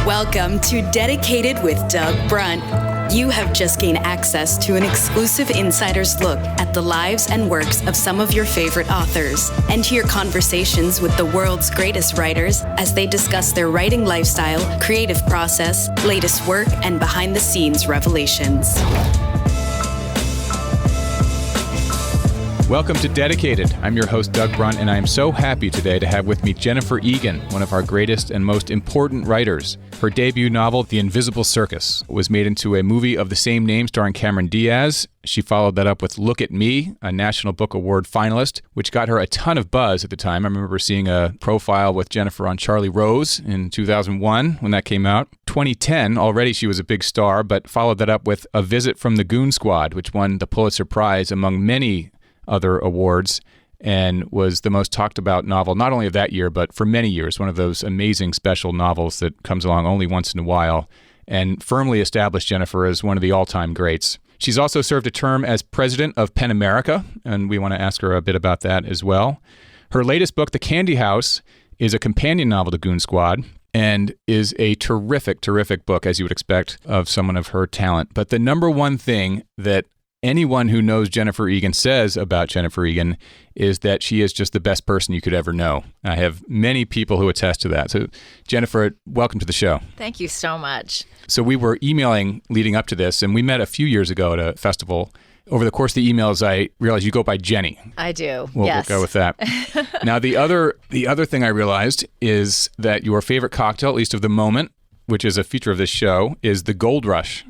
Welcome to Dedicated with Doug Brunt. You have just gained access to an exclusive insider's look at the lives and works of some of your favorite authors, and hear conversations with the world's greatest writers as they discuss their writing lifestyle, creative process, latest work, and behind-the-scenes revelations. Welcome to Dedicated. I'm your host, Doug Brunt, and I am so happy today to have with me Jennifer Egan, one of our greatest and most important writers. Her debut novel, The Invisible Circus, was made into a movie of the same name starring Cameron Diaz. She followed that up with Look at Me, a National Book Award finalist, which got her a ton of buzz at the time. I remember seeing a profile with Jennifer on Charlie Rose in 2001 when that came out. 2010, already she was a big star, but followed that up with A Visit from the Goon Squad, which won the Pulitzer Prize among many other awards, and was the most talked about novel, not only of that year, but for many years. One of those amazing special novels that comes along only once in a while, and firmly established Jennifer as one of the all-time greats. She's also served a term as president of PEN America, and we want to ask her a bit about that as well. Her latest book, The Candy House, is a companion novel to Goon Squad, and is a terrific, terrific book, as you would expect of someone of her talent. But the number one thing that anyone who knows Jennifer Egan says about Jennifer Egan is that she is just the best person you could ever know. I have many people who attest to that. So, Jennifer, welcome to the show. Thank you so much. So we were emailing leading up to this, and we met a few years ago at a festival. Over the course of the emails, I realized you go by Jenny. I do, yes. We'll go with that. Now, the other thing I realized is that your favorite cocktail, at least of the moment, which is a feature of this show, is the Gold Rush.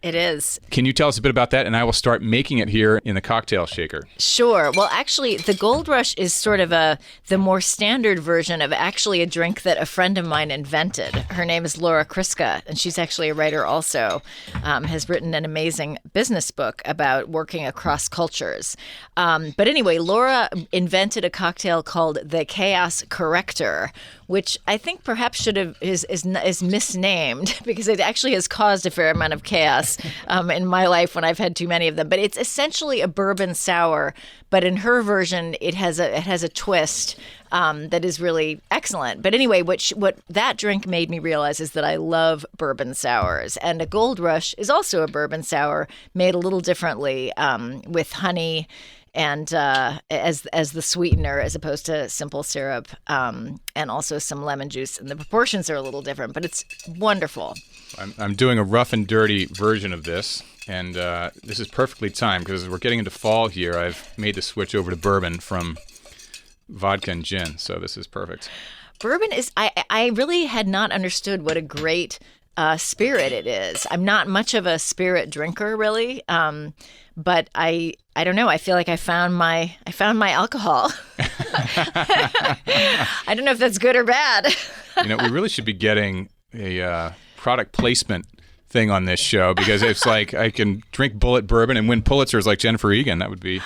It is. Can you tell us a bit about that? And I will start making it here in the cocktail shaker. Sure. Well, actually, the Gold Rush is sort of the more standard version of actually a drink that a friend of mine invented. Her name is Laura Kriska, and she's actually a writer also, has written an amazing business book about working across cultures. But anyway, Laura invented a cocktail called the Chaos Corrector, which I think perhaps is misnamed because it actually has caused a fair amount of chaos in my life when I've had too many of them. But it's essentially a bourbon sour, but in her version, it has a twist that is really excellent. But anyway, what that drink made me realize is that I love bourbon sours, and a Gold Rush is also a bourbon sour made a little differently with honey and as the sweetener as opposed to simple syrup, and also some lemon juice. And the proportions are a little different, but it's wonderful. I'm doing a rough and dirty version of this, and this is perfectly timed because as we're getting into fall here, I've made the switch over to bourbon from vodka and gin, so this is perfect. Bourbon is, I really had not understood what a great spirit it is. I'm not much of a spirit drinker, really, but I don't know. I feel like I found my alcohol. I don't know if that's good or bad. We really should be getting a product placement thing on this show, because it's like I can drink Bullet bourbon and win Pulitzers like Jennifer Egan. That would be.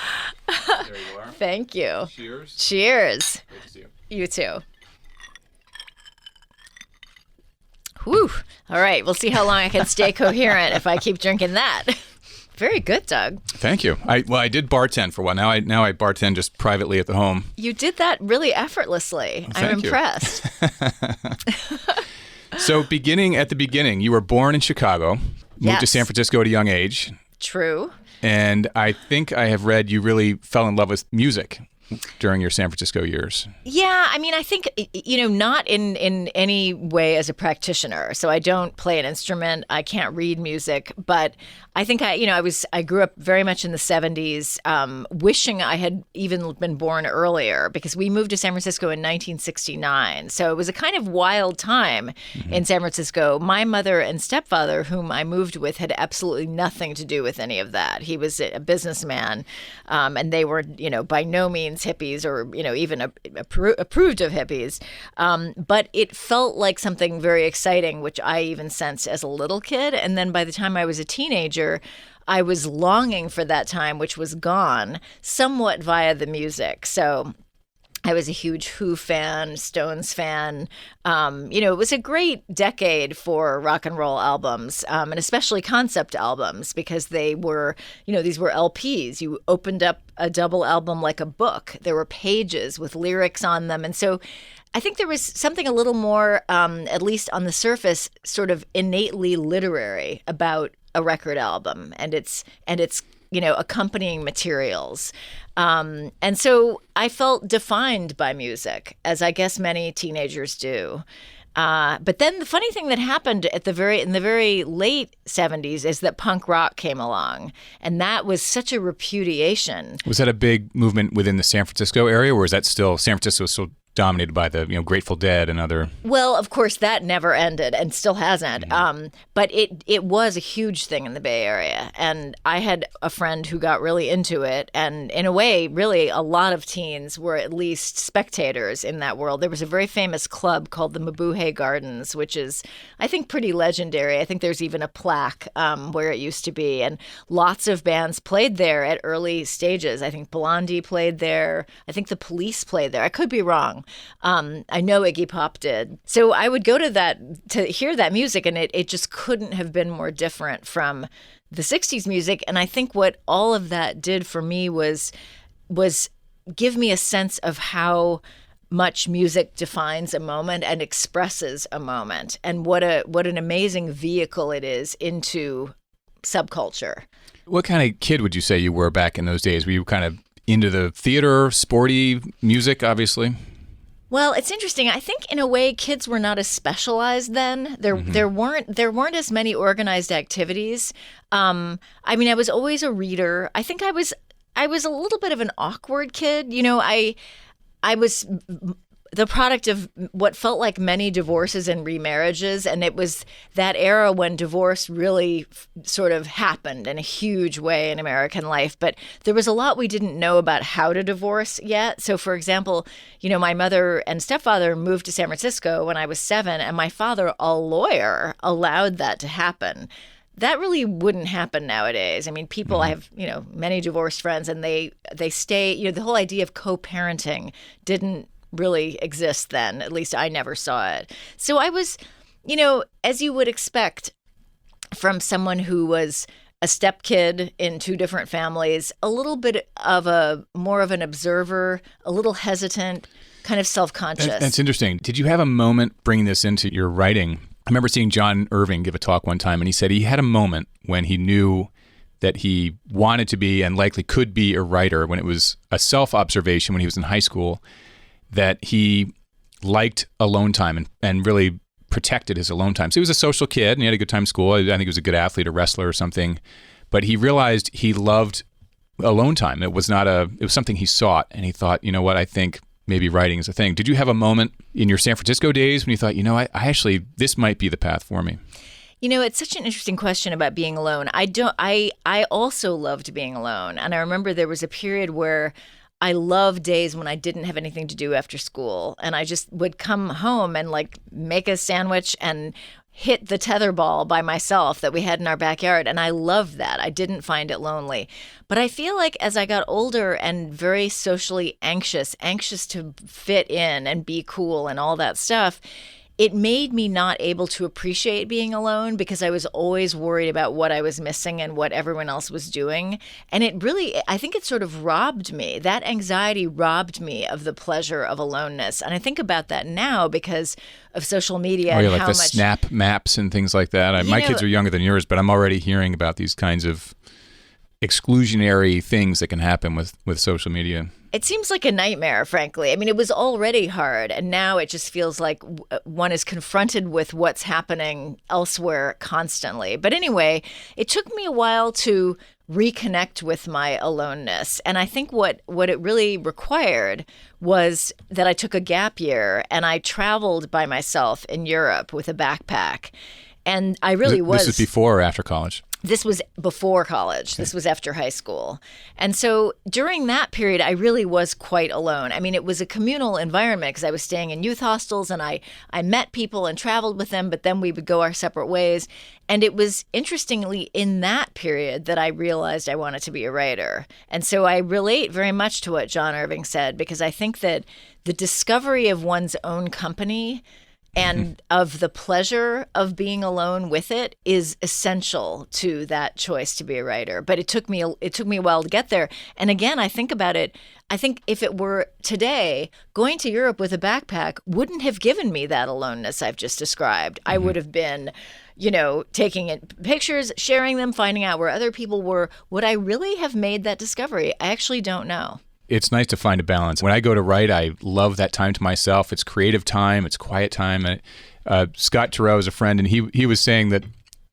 There you are. Thank you. Cheers. Cheers. Great to see you. You too. Whew. All right. We'll see how long I can stay coherent if I keep drinking that. Very good, Doug. Thank you. I did bartend for a while. Now I bartend just privately at the home. You did that really effortlessly. Well, I'm impressed. So beginning at the beginning, you were born in Chicago, moved to San Francisco at a young age. True. And I think I have read you really fell in love with music during your San Francisco years. Yeah, I think, not in any way as a practitioner. So I don't play an instrument. I can't read music. But I think I grew up very much in the 70s, wishing I had even been born earlier, because we moved to San Francisco in 1969. So it was a kind of wild time in San Francisco. My mother and stepfather, whom I moved with, had absolutely nothing to do with any of that. He was a businessman, and they were, by no means hippies or, even approved of hippies. But it felt like something very exciting, which I even sensed as a little kid. And then by the time I was a teenager, I was longing for that time, which was gone, somewhat via the music. So I was a huge Who fan, Stones fan. It was a great decade for rock and roll albums, and especially concept albums, because they were, these were LPs. You opened up a double album like a book. There were pages with lyrics on them. And so I think there was something a little more, at least on the surface, sort of innately literary about a record album and its accompanying materials. And so I felt defined by music, as I guess many teenagers do. But then the funny thing that happened in the very late 70s is that punk rock came along, and that was such a repudiation. Was that a big movement within the San Francisco area, or is that still San Francisco is still dominated by the Grateful Dead and other? Well, of course, that never ended and still hasn't. But it was a huge thing in the Bay Area. And I had a friend who got really into it. And in a way, really, a lot of teens were at least spectators in that world. There was a very famous club called the Mabuhay Gardens, which is, I think, pretty legendary. I think there's even a plaque where it used to be. And lots of bands played there at early stages. I think Blondie played there. I think the Police played there. I could be wrong. I know Iggy Pop did. So I would go to that to hear that music, and it just couldn't have been more different from the 60s music. And I think what all of that did for me was give me a sense of how much music defines a moment and expresses a moment, and what an amazing vehicle it is into subculture. What kind of kid would you say you were back in those days? Were you kind of into the theater, sporty music, obviously? Well, it's interesting. I think in a way kids were not as specialized then. There weren't as many organized activities. I mean, I was always a reader. I think I was a little bit of an awkward kid. I was the product of what felt like many divorces and remarriages. And it was that era when divorce really sort of happened in a huge way in American life. But there was a lot we didn't know about how to divorce yet. So, for example, my mother and stepfather moved to San Francisco when I was 7, and my father, a lawyer, allowed that to happen. That really wouldn't happen nowadays. I mean, people, I have, many divorced friends, and they stay, the whole idea of co-parenting didn't really exist then. At least I never saw it. So I was, as you would expect from someone who was a stepkid in 2 different families, a little bit of more of an observer, a little hesitant, kind of self-conscious. That's interesting. Did you have a moment bringing this into your writing? I remember seeing John Irving give a talk one time, and he said he had a moment when he knew that he wanted to be and likely could be a writer, when it was a self-observation when he was in high school, that he liked alone time and really protected his alone time. So he was a social kid and he had a good time in school. I think he was a good athlete, a wrestler or something. But he realized he loved alone time. It was something he sought, and he thought, you know what, I think maybe writing is a thing. Did you have a moment in your San Francisco days when you thought, I actually, this might be the path for me? It's such an interesting question about being alone. I also loved being alone. And I remember there was a period where I loved days when I didn't have anything to do after school, and I just would come home and make a sandwich and hit the tetherball by myself that we had in our backyard. And I loved that. I didn't find it lonely. But I feel like as I got older and very socially anxious to fit in and be cool and all that stuff, it made me not able to appreciate being alone, because I was always worried about what I was missing and what everyone else was doing. And I think it sort of robbed me. That anxiety robbed me of the pleasure of aloneness. And I think about that now because of social media. Oh, yeah, like the Snap maps and things like that. My kids are younger than yours, but I'm already hearing about these kinds of exclusionary things that can happen with social media. It seems like a nightmare, frankly. I mean, it was already hard, and now it just feels like one is confronted with what's happening elsewhere constantly. But anyway, it took me a while to reconnect with my aloneness. And I think what it really required was that I took a gap year and I traveled by myself in Europe with a backpack. And I really was. This is before or after college? This was before college. This was after high school. And so during that period, I really was quite alone. I mean, it was a communal environment because I was staying in youth hostels and I met people and traveled with them, but then we would go our separate ways. And it was interestingly in that period that I realized I wanted to be a writer. And so I relate very much to what John Irving said, because I think that the discovery of one's own company and of the pleasure of being alone with it is essential to that choice to be a writer. But it took me a while to get there. And again, I think about it. I think if it were today, going to Europe with a backpack wouldn't have given me that aloneness I've just described. I would have been, taking pictures, sharing them, finding out where other people were. Would I really have made that discovery? I actually don't know. It's nice to find a balance. When I go to write, I love that time to myself. It's creative time. It's quiet time. Scott Turow is a friend, and he was saying that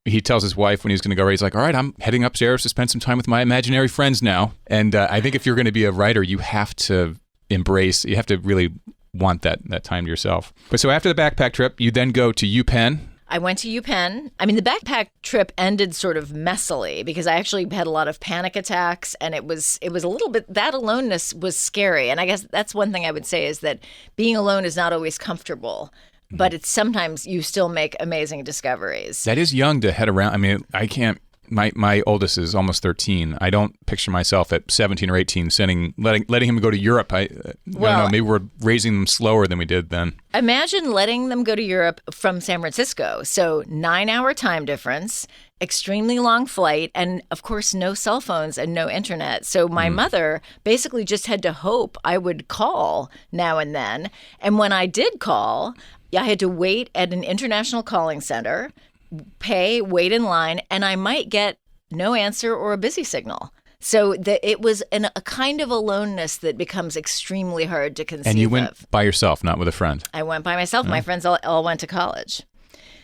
he tells his wife when he's going to go write, he's like, all right, I'm heading upstairs to spend some time with my imaginary friends now. And I think if you're going to be a writer, you have to really want that time to yourself. But so after the backpack trip, you then go to UPenn. I went to UPenn. I mean, the backpack trip ended sort of messily because I actually had a lot of panic attacks, and it was a little bit, that aloneness was scary. And I guess that's one thing I would say is that being alone is not always comfortable, but it's sometimes you still make amazing discoveries. That is young to head around. I mean, I can't. My oldest is almost 13. I don't picture myself at 17 or 18 letting him go to Europe. I don't know. Maybe we're raising them slower than we did then. Imagine letting them go to Europe from San Francisco. So 9-hour time difference, extremely long flight, and of course no cell phones and no internet. So my mother basically just had to hope I would call now and then. And when I did call, I had to wait at an international calling center, wait in line, and I might get no answer or a busy signal. So it was a kind of aloneness that becomes extremely hard to conceive of. And you went by yourself, not with a friend? I went by myself. My friends all went to college.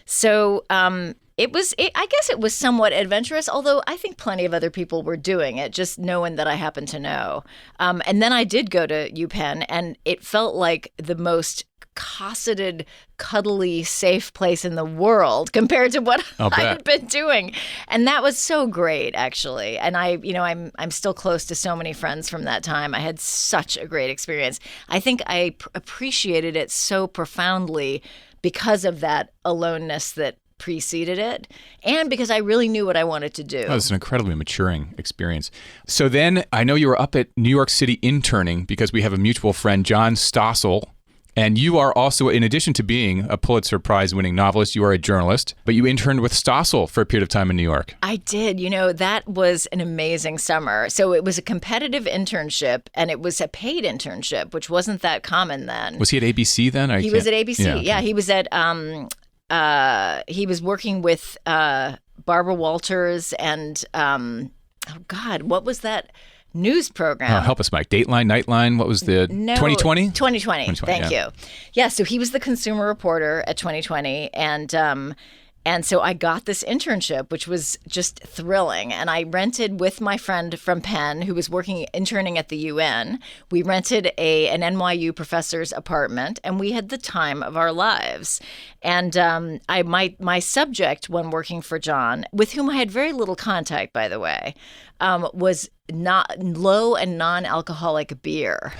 So I guess it was somewhat adventurous, although I think plenty of other people were doing it, just no one that I happened to know. And then I did go to UPenn, and it felt like the most cosseted, cuddly, safe place in the world compared to what I had been doing. And that was so great, actually. And I'm still close to so many friends from that time. I had such a great experience. I think I appreciated it so profoundly because of that aloneness that preceded it, and because I really knew what I wanted to do. Oh, it's an incredibly maturing experience. So then I know you were up at New York City interning because we have a mutual friend, John Stossel. And you are also, in addition to being a Pulitzer Prize-winning novelist, you are a journalist, but you interned with Stossel for a period of time in New York. I did. That was an amazing summer. So it was a competitive internship, and it was a paid internship, which wasn't that common then. Was he at ABC then? He was at ABC. Yeah, he was at, he was working with Barbara Walters and, what was that news program? Oh, help us, Mike. Dateline, Nightline, what was the 2020? 2020. Thank you. Yeah, so he was the consumer reporter at 2020, and so I got this internship, which was just thrilling. And I rented with my friend from Penn, who was interning at the UN. We rented an NYU professor's apartment, and we had the time of our lives. And my subject when working for John, with whom I had very little contact, by the way, was not low and non-alcoholic beer.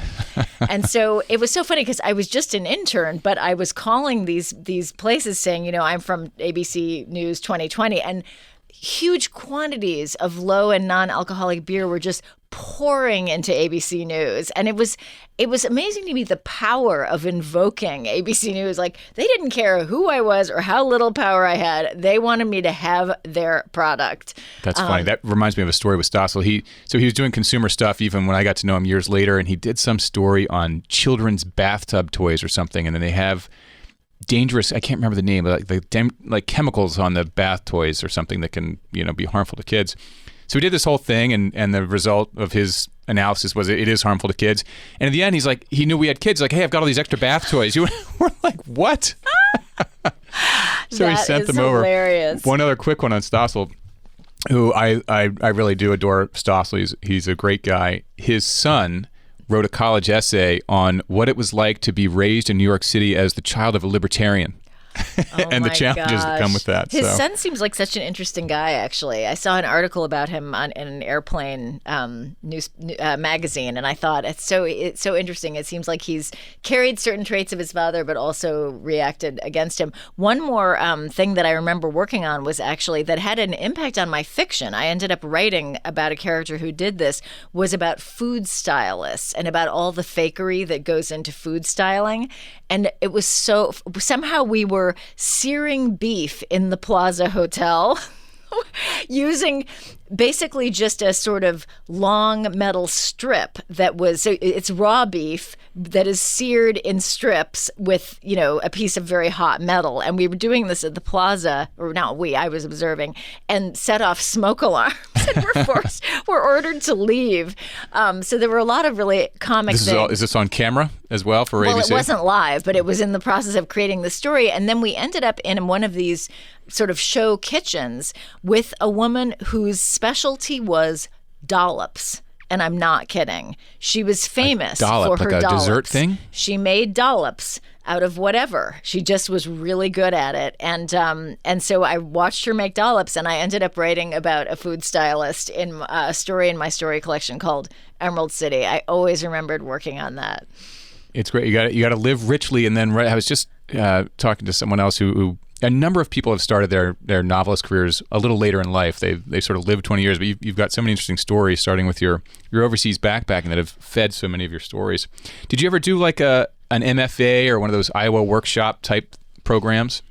And so it was so funny because I was just an intern, but I was calling these places saying, I'm from ABC News 2020, and huge quantities of low and non-alcoholic beer were just pouring into ABC News. And it was amazing to me, the power of invoking ABC News. Like, they didn't care who I was or how little power I had. They wanted me to have their product. That's funny. That reminds me of a story with Stossel. He was doing consumer stuff even when I got to know him years later, and he did some story on children's bathtub toys or something, and then they have dangerous, I can't remember the name, but like chemicals on the bath toys or something that can, be harmful to kids. So he did this whole thing, and the result of his analysis was it is harmful to kids. And in the end, he's like, he knew we had kids. Like, hey, I've got all these extra bath toys. We're like, what? So he sent them over. Hilarious. One other quick one on Stossel, who I really do adore Stossel. He's a great guy. His son wrote a college essay on what it was like to be raised in New York City as the child of a libertarian. And the challenges that come with that. His son seems like such an interesting guy, actually. I saw an article about him in an airplane magazine, and I thought it's so interesting. It seems like he's carried certain traits of his father, but also reacted against him. One more thing that I remember working on was actually that had an impact on my fiction. I ended up writing about a character who did this, was about food stylists and about all the fakery that goes into food styling. And it was somehow we were searing beef in the Plaza Hotel using basically just a sort of long metal strip that was, so it's raw beef that is seared in strips with, a piece of very hot metal. And we were doing this at the plaza, or not we, I was observing, and set off smoke alarms. And we're ordered to leave. So there were a lot of really comic things. Is this on camera as well for ABC? Well, it wasn't live, but it was in the process of creating the story. And then we ended up in one of these sort of show kitchens with a woman whose specialty was dollops. And I'm not kidding. She was famous for her dollops. Like a dessert thing? She made dollops out of whatever. She just was really good at it. And so I watched her make dollops, and I ended up writing about a food stylist in a story in my story collection called Emerald City. I always remembered working on that. It's great. You got to live richly, and then I was just talking to someone else who a number of people have started their novelist careers a little later in life. They sort of lived 20 years, but you've got so many interesting stories, starting with your overseas backpacking that have fed so many of your stories. Did you ever do like an MFA or one of those Iowa workshop type programs?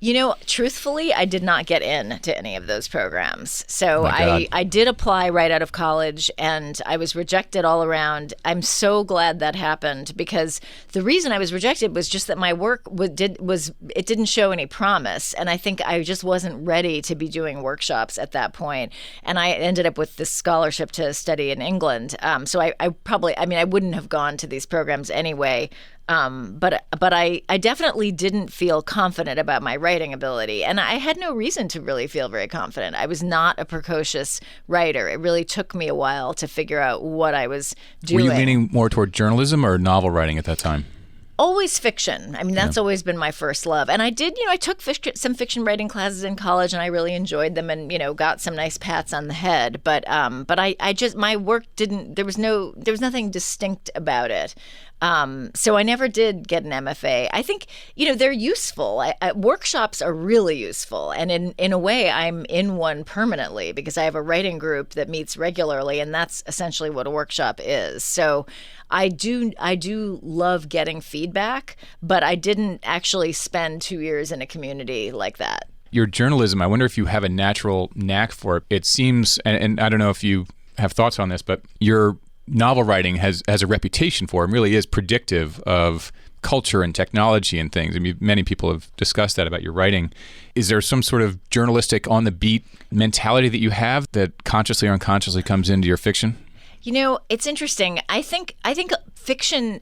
Truthfully, I did not get into any of those programs. So I did apply right out of college, and I was rejected all around. I'm so glad that happened, because the reason I was rejected was just that my work didn't show any promise, and I think I just wasn't ready to be doing workshops at that point. And I ended up with this scholarship to study in England. So I wouldn't have gone to these programs anyway. But I definitely didn't feel confident about my writing ability, and I had no reason to really feel very confident. I was not a precocious writer. It really took me a while to figure out what I was doing. Were you leaning more toward journalism or novel writing at that time? Always fiction. I mean, that's always been my first love. And I did, I took some fiction writing classes in college, and I really enjoyed them, and, got some nice pats on the head. But I just, my work there was nothing distinct about it. So I never did get an MFA. I think, they're useful. Workshops are really useful. And in a way, I'm in one permanently, because I have a writing group that meets regularly, and that's essentially what a workshop is. So I do love getting feedback, but I didn't actually spend 2 years in a community like that. Your journalism, I wonder if you have a natural knack for it. It seems, and I don't know if you have thoughts on this, but your novel writing has a reputation for, and really is predictive of culture and technology and things. I mean, many people have discussed that about your writing. Is there some sort of journalistic on-the-beat mentality that you have that consciously or unconsciously comes into your fiction? It's interesting. I think fiction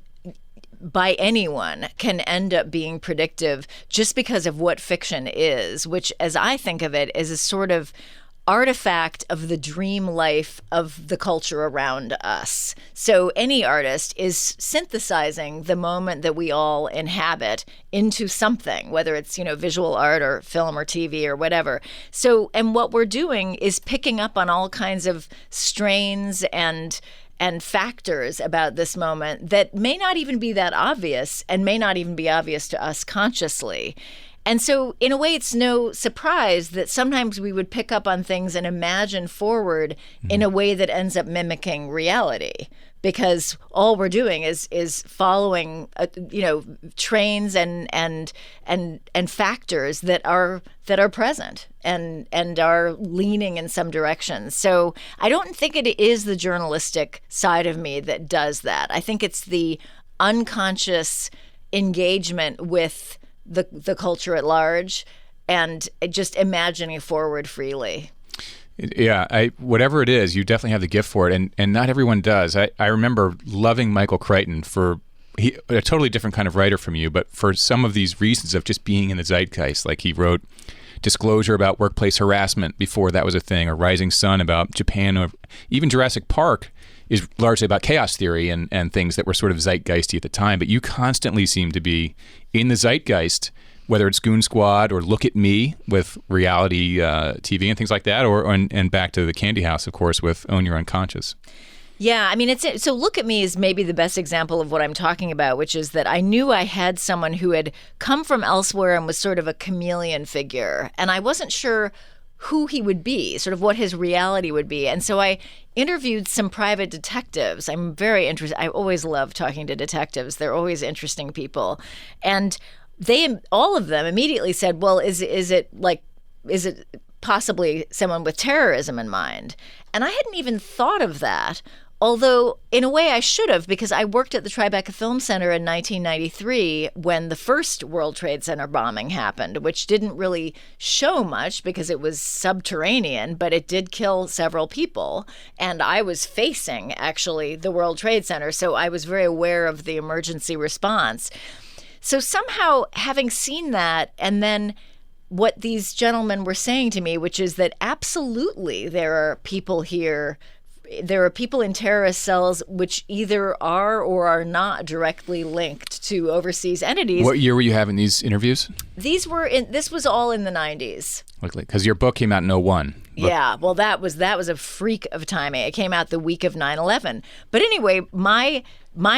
by anyone can end up being predictive just because of what fiction is, which, as I think of it, is a sort of artifact of the dream life of the culture around us. So any artist is synthesizing the moment that we all inhabit into something, whether it's, visual art or film or TV or whatever. So, and what we're doing is picking up on all kinds of strains and factors about this moment that may not even be that obvious, and may not even be obvious to us consciously. And so, in a way, it's no surprise that sometimes we would pick up on things and imagine forward in a way that ends up mimicking reality, because all we're doing is following, trains and factors that are present and are leaning in some direction. So I don't think it is the journalistic side of me that does that. I think it's the unconscious engagement with the culture at large, and just imagining forward freely. Yeah, whatever it is, you definitely have the gift for it, and not everyone does. I remember loving Michael Crichton a totally different kind of writer from you, but for some of these reasons of just being in the zeitgeist. Like, he wrote Disclosure about workplace harassment before that was a thing, or Rising Sun about Japan, or even Jurassic Park is largely about chaos theory and things that were sort of zeitgeisty at the time. But you constantly seem to be in the zeitgeist, whether it's Goon Squad or Look at Me with reality TV and things like that, and back to the Candy House, of course, with Own Your Unconscious. Yeah, I mean, so Look at Me is maybe the best example of what I'm talking about, which is that I knew I had someone who had come from elsewhere and was sort of a chameleon figure, and I wasn't sure who he would be, sort of what his reality would be. And so I interviewed some private detectives. I'm very interested. I always love talking to detectives. They're always interesting people. And all of them immediately said, well, is it possibly someone with terrorism in mind. And I hadn't even thought of that, although in a way I should have, because I worked at the Tribeca Film Center in 1993 when the first World Trade Center bombing happened, which didn't really show much because it was subterranean, but it did kill several people. And I was facing, actually, the World Trade Center, so I was very aware of the emergency response. So somehow, having seen that, and then what these gentlemen were saying to me, which is that absolutely there are people here, there are people in terrorist cells which either are or are not directly linked to overseas entities. What year were you having these interviews? This was all in the 90s. Because your book came out in 01. Yeah, well, that was a freak of timing. It came out the week of 9/11. But anyway, my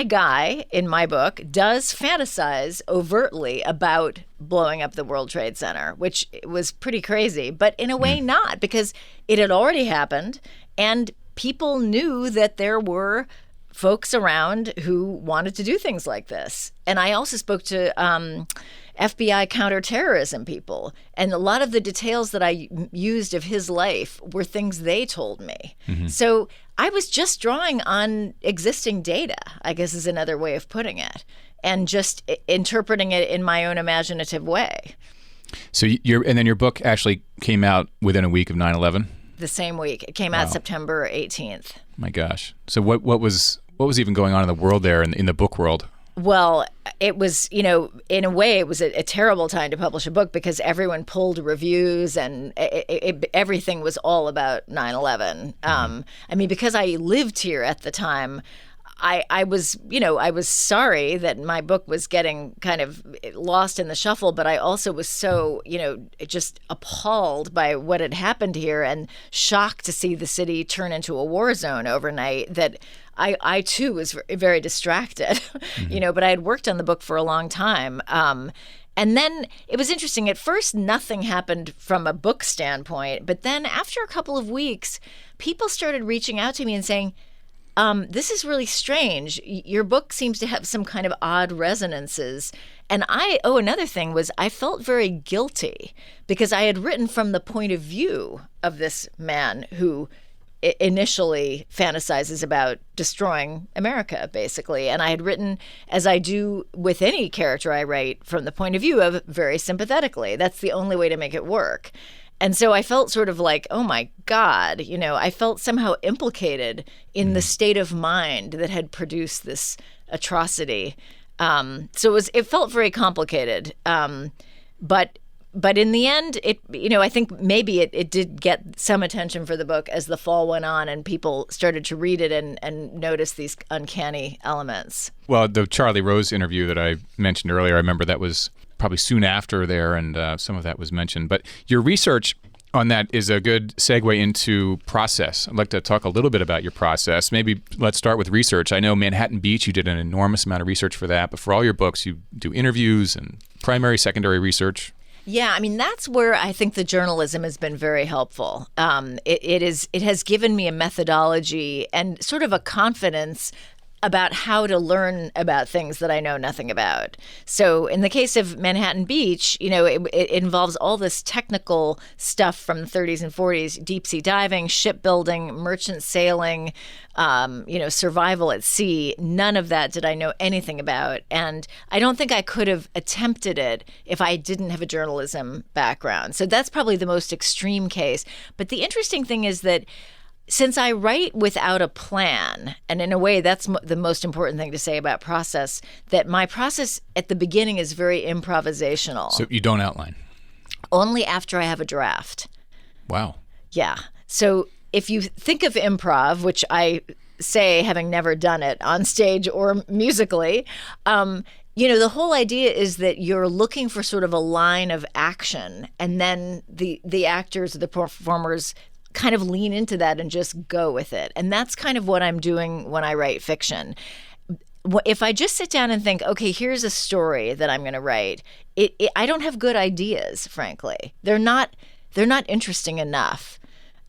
guy in my book does fantasize overtly about blowing up the World Trade Center, which was pretty crazy, but in a way not, because it had already happened and people knew that there were folks around who wanted to do things like this. And I also spoke to FBI counterterrorism people. And a lot of the details that I used of his life were things they told me. Mm-hmm. So I was just drawing on existing data, I guess is another way of putting it, and just interpreting it in my own imaginative way. So your book actually came out within a week of 9/11? The same week. It came out September 18th. My gosh. So what was even going on in the world there, in the book world? Well, it was, in a way, it was a terrible time to publish a book because everyone pulled reviews and everything was all about 9/11. Because I lived here at the time, I was sorry that my book was getting kind of lost in the shuffle, but I also was so, just appalled by what had happened here and shocked to see the city turn into a war zone overnight that I too was very distracted, mm-hmm. But I had worked on the book for a long time. And then it was interesting. At first, nothing happened from a book standpoint. But then after a couple of weeks, people started reaching out to me and saying, this is really strange. Your book seems to have some kind of odd resonances. And another thing was I felt very guilty because I had written from the point of view of this man who initially fantasizes about destroying America, basically. And I had written, as I do with any character I write, from the point of view of very sympathetically. That's the only way to make it work. And so I felt sort of like, oh my God, I felt somehow implicated in the state of mind that had produced this atrocity. So it felt very complicated. But in the end, I think maybe it did get some attention for the book as the fall went on and people started to read it and notice these uncanny elements. Well, the Charlie Rose interview that I mentioned earlier, I remember that was probably soon after there, and some of that was mentioned. But your research on that is a good segue into process. I'd like to talk a little bit about your process. Maybe let's start with research. I know Manhattan Beach, you did an enormous amount of research for that, but for all your books, you do interviews and primary, secondary research. Yeah, that's where I think the journalism has been very helpful. It has given me a methodology and sort of a confidence about how to learn about things that I know nothing about. So in the case of Manhattan Beach, it involves all this technical stuff from the 30s and 40s, deep sea diving, shipbuilding, merchant sailing, survival at sea. None of that did I know anything about. And I don't think I could have attempted it if I didn't have a journalism background. So that's probably the most extreme case. But the interesting thing is that since I write without a plan, and in a way that's the most important thing to say about process, that my process at the beginning is very improvisational. So you don't outline? Only after I have a draft. Wow. Yeah. So if you think of improv, which I say having never done it on stage or musically, the whole idea is that you're looking for sort of a line of action, and then the actors, the performers kind of lean into that and just go with it. And that's kind of what I'm doing when I write fiction. If I just sit down and think, okay, here's a story that I'm going to write, I don't have good ideas, frankly. They're not interesting enough.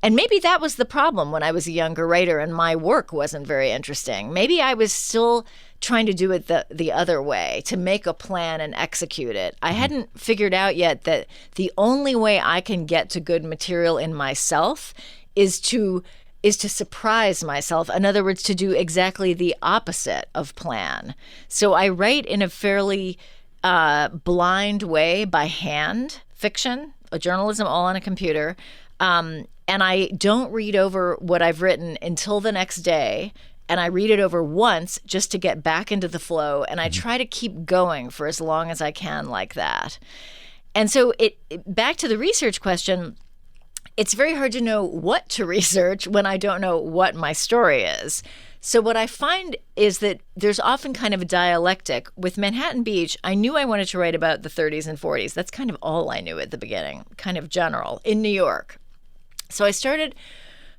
And maybe that was the problem when I was a younger writer and my work wasn't very interesting. Maybe I was still trying to do it the other way, to make a plan and execute it. I hadn't figured out yet that the only way I can get to good material in myself is to surprise myself. In other words, to do exactly the opposite of plan. So I write in a fairly blind way by hand, fiction, journalism, all on a computer. And I don't read over what I've written until the next day. And I read it over once just to get back into the flow. And I try to keep going for as long as I can like that. And so back to the research question, it's very hard to know what to research when I don't know what my story is. So what I find is that there's often kind of a dialectic. With Manhattan Beach, I knew I wanted to write about the 30s and 40s. That's kind of all I knew at the beginning, kind of general, in New York. So I started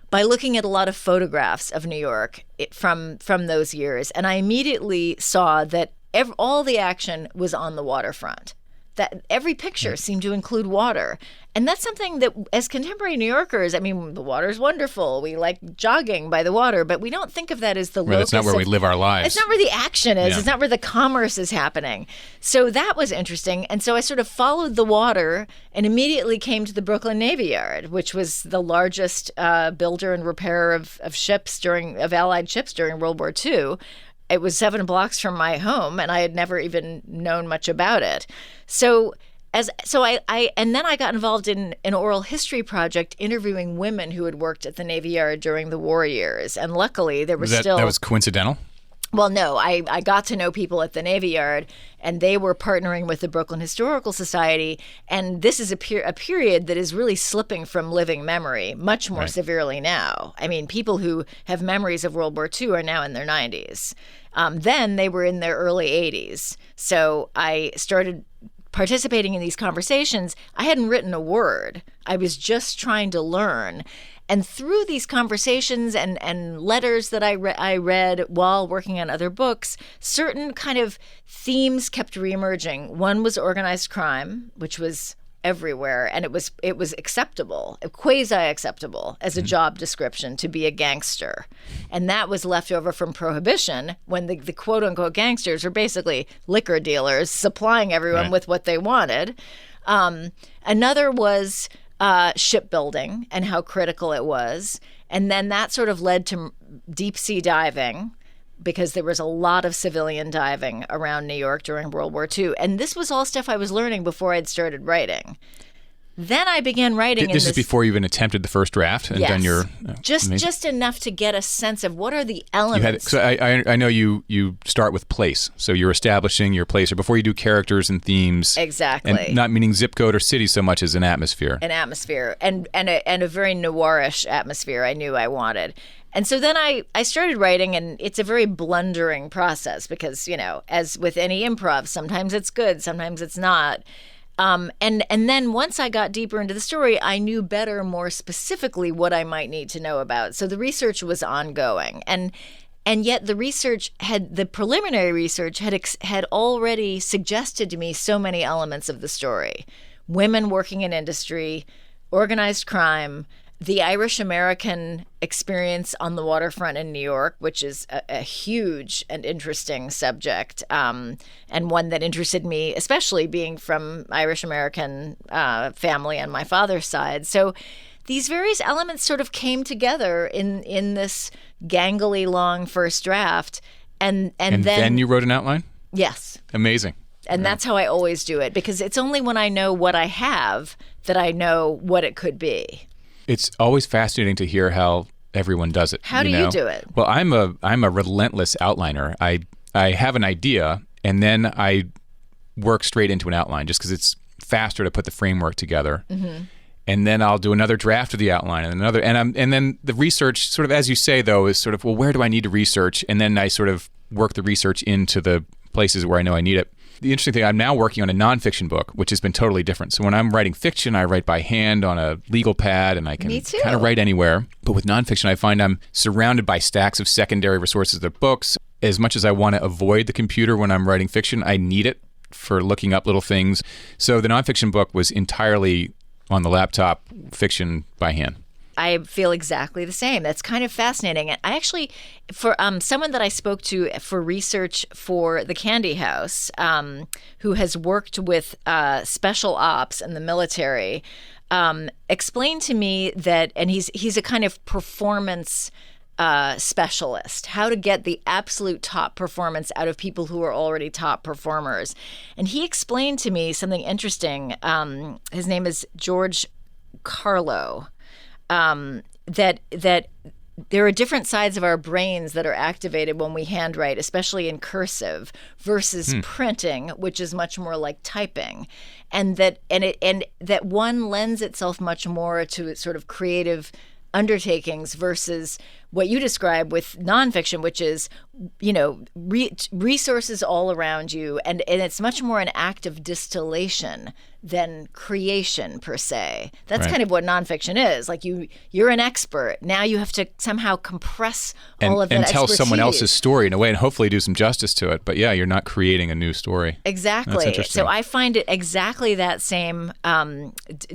by looking at a lot of photographs of New York from those years. And I immediately saw that all the action was on the waterfront. That every picture seemed to include water. And that's something that, as contemporary New Yorkers, I mean, the water's wonderful. We like jogging by the water, but we don't think of that as the locus. That's not where we live our lives. It's not where the action is. Yeah. It's not where the commerce is happening. So that was interesting. And so I sort of followed the water and immediately came to the Brooklyn Navy Yard, which was the largest builder and repairer of Allied ships during World War II. It was 7 blocks from my home, and I had never even known much about it. So then I got involved in an oral history project interviewing women who had worked at the Navy Yard during the war years. And luckily, there was still... That was coincidental? Well, no, I got to know people at the Navy Yard, and they were partnering with the Brooklyn Historical Society. And this is a period that is really slipping from living memory much more severely now. I mean, people who have memories of World War II are now in their 90s. Then they were in their early 80s. So I started participating in these conversations. I hadn't written a word. I was just trying to learn. And through these conversations and letters that I read while working on other books, certain kind of themes kept reemerging. One was organized crime, which was everywhere, and it was acceptable, quasi-acceptable as a job description to be a gangster. And that was left over from Prohibition, when the quote-unquote gangsters were basically liquor dealers supplying everyone with what they wanted. Another was shipbuilding and how critical it was. And then that sort of led to deep sea diving, because there was a lot of civilian diving around New York during World War II. And this was all stuff I was learning before I'd started writing. Then I began writing. This is before you even attempted the first draft and done your... Just enough to get a sense of what are the elements. So I know you start with place. So you're establishing your place, or before you do characters and themes. Exactly. And not meaning zip code or city so much as an atmosphere. An atmosphere, and a very noirish atmosphere I knew I wanted. And so then I started writing, and it's a very blundering process because, as with any improv, sometimes it's good, sometimes it's not. And then once I got deeper into the story, I knew better, more specifically, what I might need to know about. So the research was ongoing, and yet the preliminary research had already suggested to me so many elements of the story: women working in industry, organized crime, the Irish-American experience on the waterfront in New York, which is a huge and interesting subject, and one that interested me, especially being from Irish-American family on my father's side. So these various elements sort of came together in this gangly long first draft. And then you wrote an outline? Yes. Amazing. And that's how I always do it, because it's only when I know what I have that I know what it could be. It's always fascinating to hear how everyone does it. How do you do it? Well, I'm a relentless outliner. I have an idea, and then I work straight into an outline just because it's faster to put the framework together. Mm-hmm. And then I'll do another draft of the outline and another, and then the research, sort of as you say though, is sort of, well, where do I need to research? And then I sort of work the research into the places where I know I need it. The interesting thing, I'm now working on a nonfiction book, which has been totally different. So when I'm writing fiction, I write by hand on a legal pad, and I can kind of write anywhere. But with nonfiction, I find I'm surrounded by stacks of secondary resources of books. As much as I want to avoid the computer when I'm writing fiction, I need it for looking up little things. So the nonfiction book was entirely on the laptop, fiction by hand. I feel exactly the same. That's kind of fascinating. And I actually, for someone that I spoke to for research for the Candy House, who has worked with special ops and the military, explained to me that, and he's a kind of performance specialist, how to get the absolute top performance out of people who are already top performers. And he explained to me something interesting. His name is George Carlo. That there are different sides of our brains that are activated when we handwrite, especially in cursive, versus printing, which is much more like typing, and that one lends itself much more to sort of creative undertakings versus what you describe with nonfiction, which is, resources all around you. And it's much more an act of distillation than creation per se. That's kind of what nonfiction is. Like you're an expert. Now you have to somehow compress all of that and tell expertise. Someone else's story in a way and hopefully do some justice to it. But yeah, you're not creating a new story. Exactly. That's interesting. So I find it exactly that same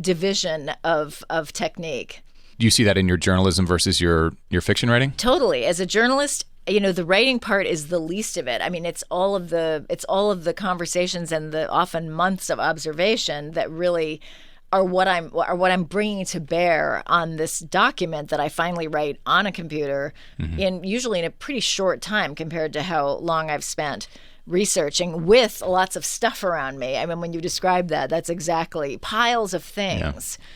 division of technique. Do you see that in your journalism versus your fiction writing? Totally. As a journalist, the writing part is the least of it. I mean, it's all of the conversations and the often months of observation that really are what I'm bringing to bear on this document that I finally write on a computer usually in a pretty short time compared to how long I've spent researching with lots of stuff around me. I mean, when you describe that, that's exactly piles of things. Yeah.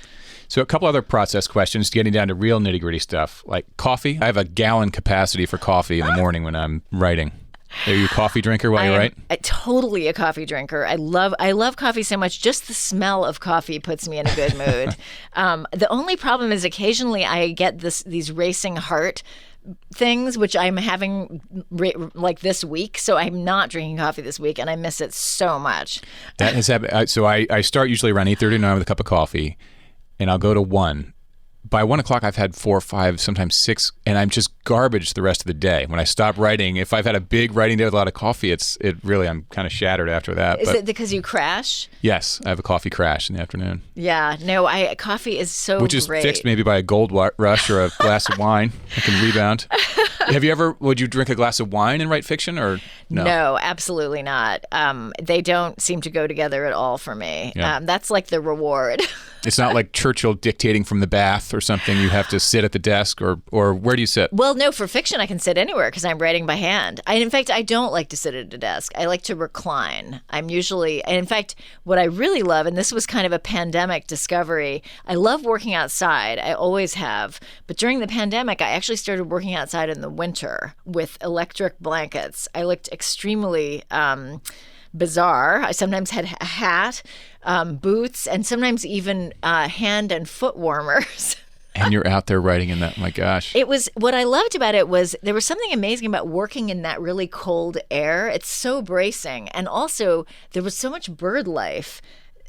So a couple other process questions, getting down to real nitty-gritty stuff, like coffee. I have a gallon capacity for coffee in the morning when I'm writing. Are you a coffee drinker while you write? Totally a coffee drinker. I love coffee so much. Just the smell of coffee puts me in a good mood. The only problem is occasionally I get these racing heart things, which I'm having like this week. So I'm not drinking coffee this week, and I miss it so much. That has happened. So I start usually around 8:39 with a cup of coffee. And I'll go to 1. By 1 o'clock, I've had 4 or 5, sometimes 6, and I'm just garbage the rest of the day. When I stop writing, if I've had a big writing day with a lot of coffee, I'm kind of shattered after that. Is it because you crash? Yes, I have a coffee crash in the afternoon. Yeah, no, coffee is so Which is great. fixed maybe by a gold rush or a glass of wine. I can rebound. Would you drink a glass of wine and write fiction or no? No, absolutely not. They don't seem to go together at all for me. Yeah. That's like the reward. It's not like Churchill dictating from the bath or something. You have to sit at the desk or where do you sit? Well, no, for fiction, I can sit anywhere because I'm writing by hand. In fact, I don't like to sit at a desk. I like to recline. In fact, what I really love, and this was kind of a pandemic discovery, I love working outside. I always have. But during the pandemic, I actually started working outside in the winter with electric blankets. I looked extremely bizarre. I sometimes had a hat, boots, and sometimes even hand and foot warmers. And you're out there writing in that. My gosh. It was, what I loved about it was there was something amazing about working in that really cold air. It's so bracing. And also there was so much bird life.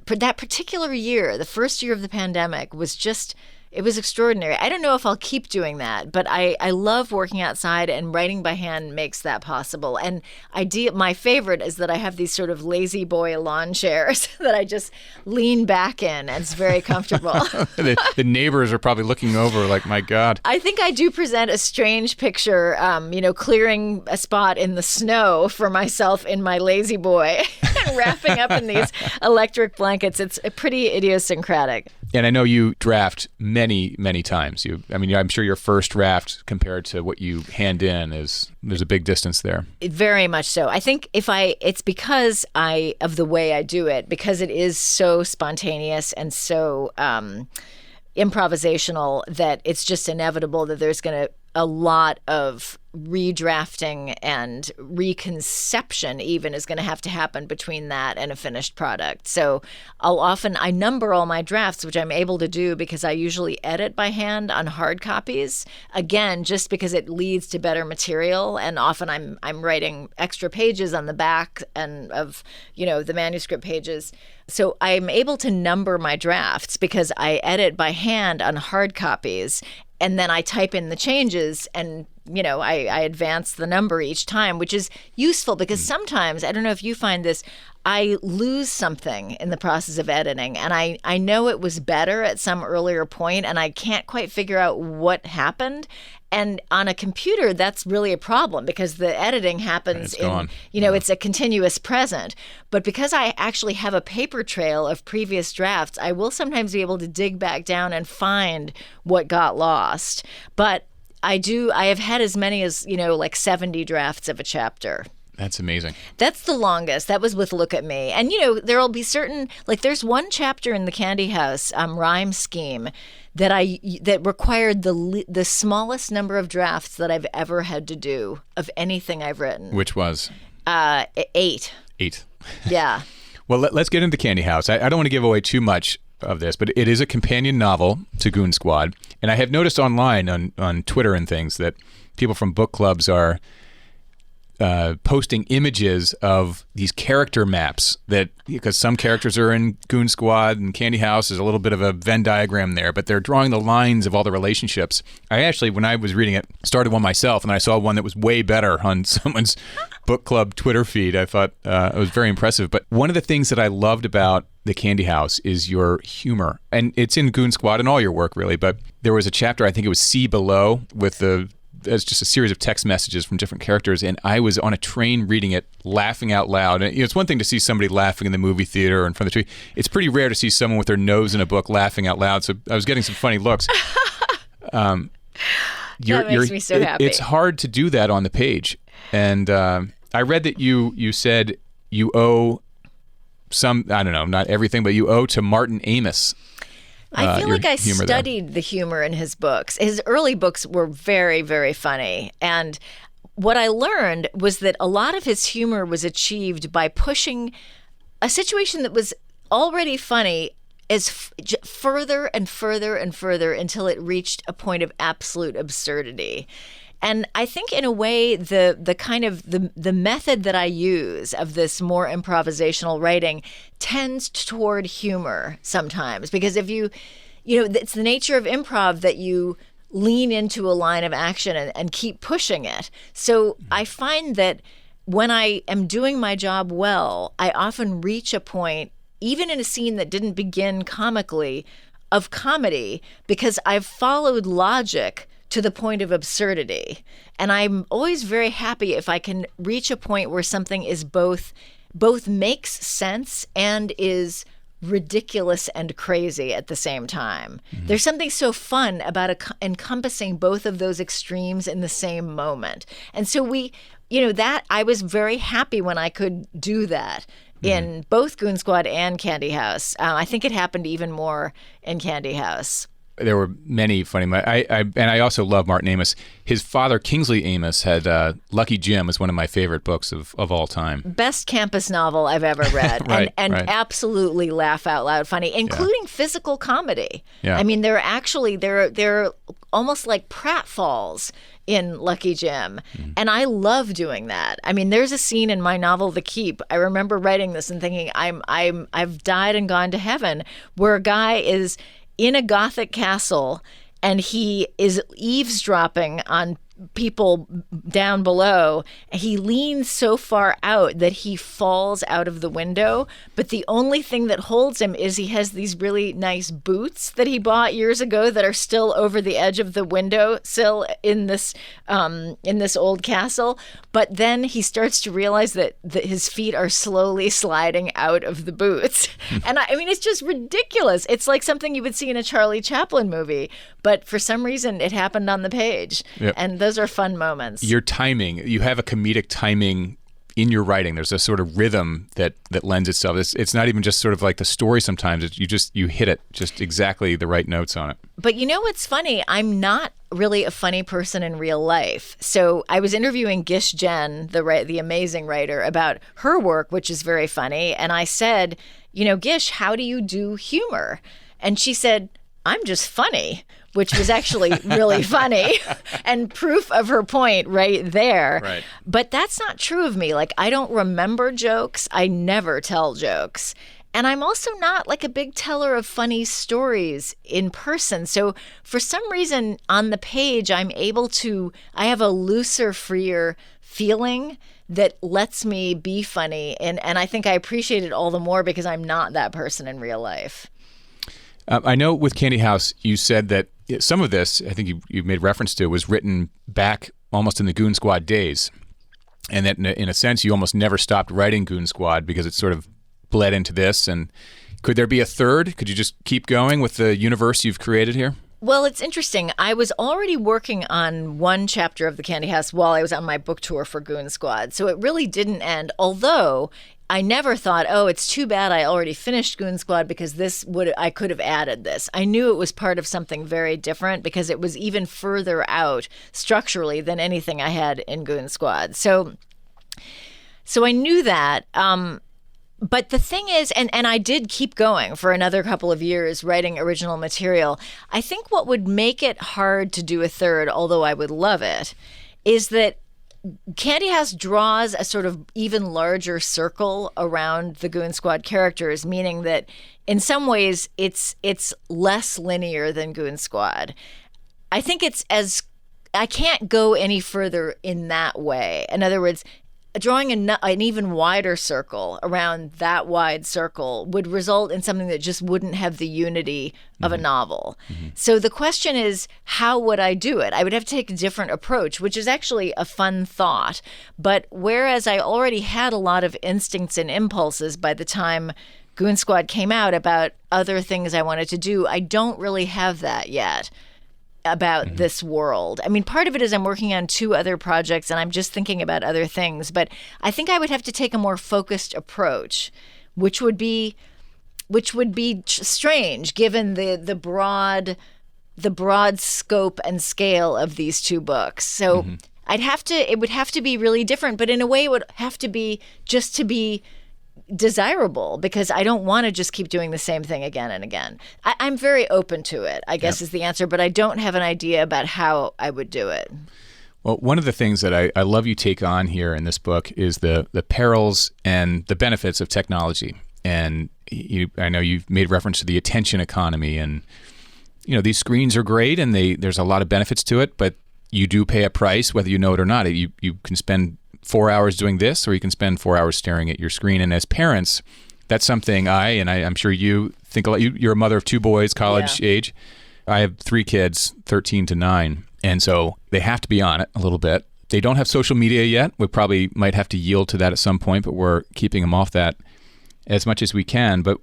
But that particular year, the first year of the pandemic, was just, it was extraordinary. I don't know if I'll keep doing that, but I love working outside, and writing by hand makes that possible. And my favorite is that I have these sort of lazy boy lawn chairs that I just lean back in, and it's very comfortable. The neighbors are probably looking over like, my God. I think I do present a strange picture, clearing a spot in the snow for myself in my lazy boy and wrapping up in these electric blankets. It's pretty idiosyncratic. And I know you draft many, many times. I'm sure your first draft compared to what you hand in there's a big distance there. Very much so. I think it's because of the way I do it, because it is so spontaneous and so improvisational, that it's just inevitable that there's going to a lot of redrafting and reconception even is going to have to happen between that and a finished product. So I number all my drafts, which I'm able to do because I usually edit by hand on hard copies. Again, just because it leads to better material, and often I'm writing extra pages on the back and of the manuscript pages. So I'm able to number my drafts because I edit by hand on hard copies. And then I type in the changes and I advance the number each time, which is useful because sometimes, I don't know if you find this, I lose something in the process of editing, and I know it was better at some earlier point, and I can't quite figure out what happened. And on a computer, that's really a problem because the editing happens it's a continuous present. But because I actually have a paper trail of previous drafts, I will sometimes be able to dig back down and find what got lost. But I have had as many as, like 70 drafts of a chapter. That's amazing. That's the longest. That was with Look at Me. And, there'll be certain, like there's one chapter in the Candy House rhyme scheme that required the smallest number of drafts that I've ever had to do of anything I've written. Which was? 8. 8. Yeah. Well, let's get into Candy House. I don't want to give away too much of this, but it is a companion novel to Goon Squad. And I have noticed online on Twitter and things that people from book clubs are posting images of these character maps because some characters are in Goon Squad and Candy House. There's a little bit of a Venn diagram there, but they're drawing the lines of all the relationships. I actually, when I was reading it, started one myself, and I saw one that was way better on someone's book club Twitter feed. I thought it was very impressive. But one of the things that I loved about the Candy House is your humor. And it's in Goon Squad and all your work, really. But there was a chapter, I think it was See Below, it's just a series of text messages from different characters, and I was on a train reading it, laughing out loud. And it's one thing to see somebody laughing in the movie theater or in front of the tree. It's pretty rare to see someone with their nose in a book laughing out loud. So I was getting some funny looks. That makes me so happy. It's hard to do that on the page. And I read that you said you owe some, I don't know, not everything, but you owe to Martin Amis. I feel like I studied the humor in his books. His early books were very, very funny. And what I learned was that a lot of his humor was achieved by pushing a situation that was already funny further and further and further until it reached a point of absolute absurdity. And I think in a way, the kind of the method that I use of this more improvisational writing tends toward humor sometimes, because if it's the nature of improv that you lean into a line of action and keep pushing it. So I find that when I am doing my job well, I often reach a point, even in a scene that didn't begin comically, of comedy, because I've followed logic to the point of absurdity. And I'm always very happy if I can reach a point where something is both makes sense and is ridiculous and crazy at the same time. Mm-hmm. There's something so fun about encompassing both of those extremes in the same moment. And so that I was very happy when I could do that in both Goon Squad and Candy House. I think it happened even more in Candy House. There were many funny. I also love Martin Amis. His father, Kingsley Amis, had Lucky Jim is one of my favorite books of all time. Best campus novel I've ever read, right. Absolutely laugh out loud funny, including physical comedy. Yeah. I mean, they're almost like pratfalls in Lucky Jim, and I love doing that. I mean, there's a scene in my novel The Keep. I remember writing this and thinking, I've died and gone to heaven, where a guy is in a Gothic castle and he is eavesdropping on people down below. He leans so far out that he falls out of the window, but the only thing that holds him is he has these really nice boots that he bought years ago that are still over the edge of the window sill in this old castle. But then he starts to realize that his feet are slowly sliding out of the boots. And I mean, it's just ridiculous. It's like something you would see in a Charlie Chaplin movie, but for some reason it happened on the page. Yep. And those are fun moments. Your timing, you have a comedic timing in your writing. There's a sort of rhythm that lends itself. It's not even just sort of like the story sometimes. You hit it just exactly the right notes on it. But you know what's funny? I'm not really a funny person in real life. So I was interviewing Gish Jen, the amazing writer, about her work, which is very funny. And I said, Gish, how do you do humor? And she said, I'm just funny, which was actually really funny and proof of her point right there. Right. But that's not true of me. Like, I don't remember jokes. I never tell jokes. And I'm also not like a big teller of funny stories in person. So for some reason on the page, I have a looser, freer feeling that lets me be funny. And I think I appreciate it all the more because I'm not that person in real life. I know with Candy House, you said that some of this, I think you made reference to, was written back almost in the Goon Squad days. And that in a sense, you almost never stopped writing Goon Squad because it sort of bled into this. And could there be a third? Could you just keep going with the universe you've created here? Well, it's interesting. I was already working on one chapter of the Candy House while I was on my book tour for Goon Squad. So it really didn't end, although I never thought, oh, it's too bad I already finished Goon Squad because I could have added this. I knew it was part of something very different because it was even further out structurally than anything I had in Goon Squad. So I knew that. But the thing is, and I did keep going for another couple of years writing original material. I think what would make it hard to do a third, although I would love it, is that Candy House draws a sort of even larger circle around the Goon Squad characters, meaning that in some ways it's less linear than Goon Squad. I think I can't go any further in that way. In other words, drawing an even wider circle around that wide circle would result in something that just wouldn't have the unity of a novel. Mm-hmm. So the question is, how would I do it? I would have to take a different approach, which is actually a fun thought. But whereas I already had a lot of instincts and impulses by the time Goon Squad came out about other things I wanted to do, I don't really have that yet about this world. I mean, part of it is I'm working on 2 other projects and I'm just thinking about other things, but I think I would have to take a more focused approach, which would be strange given the broad scope and scale of these 2 books. So it would have to be really different, but in a way it would have to be just to be desirable because I don't want to just keep doing the same thing again and again. I'm very open to it, I guess is the answer, but I don't have an idea about how I would do it. Well, one of the things that I love you take on here in this book is the perils and the benefits of technology. And I know you've made reference to the attention economy, and these screens are great and there's a lot of benefits to it, but you do pay a price whether you know it or not. You can spend 4 hours doing this, or you can spend 4 hours staring at your screen. And as parents, that's something I'm sure you think a lot. You're a mother of 2 boys, college age. I have 3 kids, 13 to 9. And so they have to be on it a little bit. They don't have social media yet. We probably might have to yield to that at some point, but we're keeping them off that as much as we can. But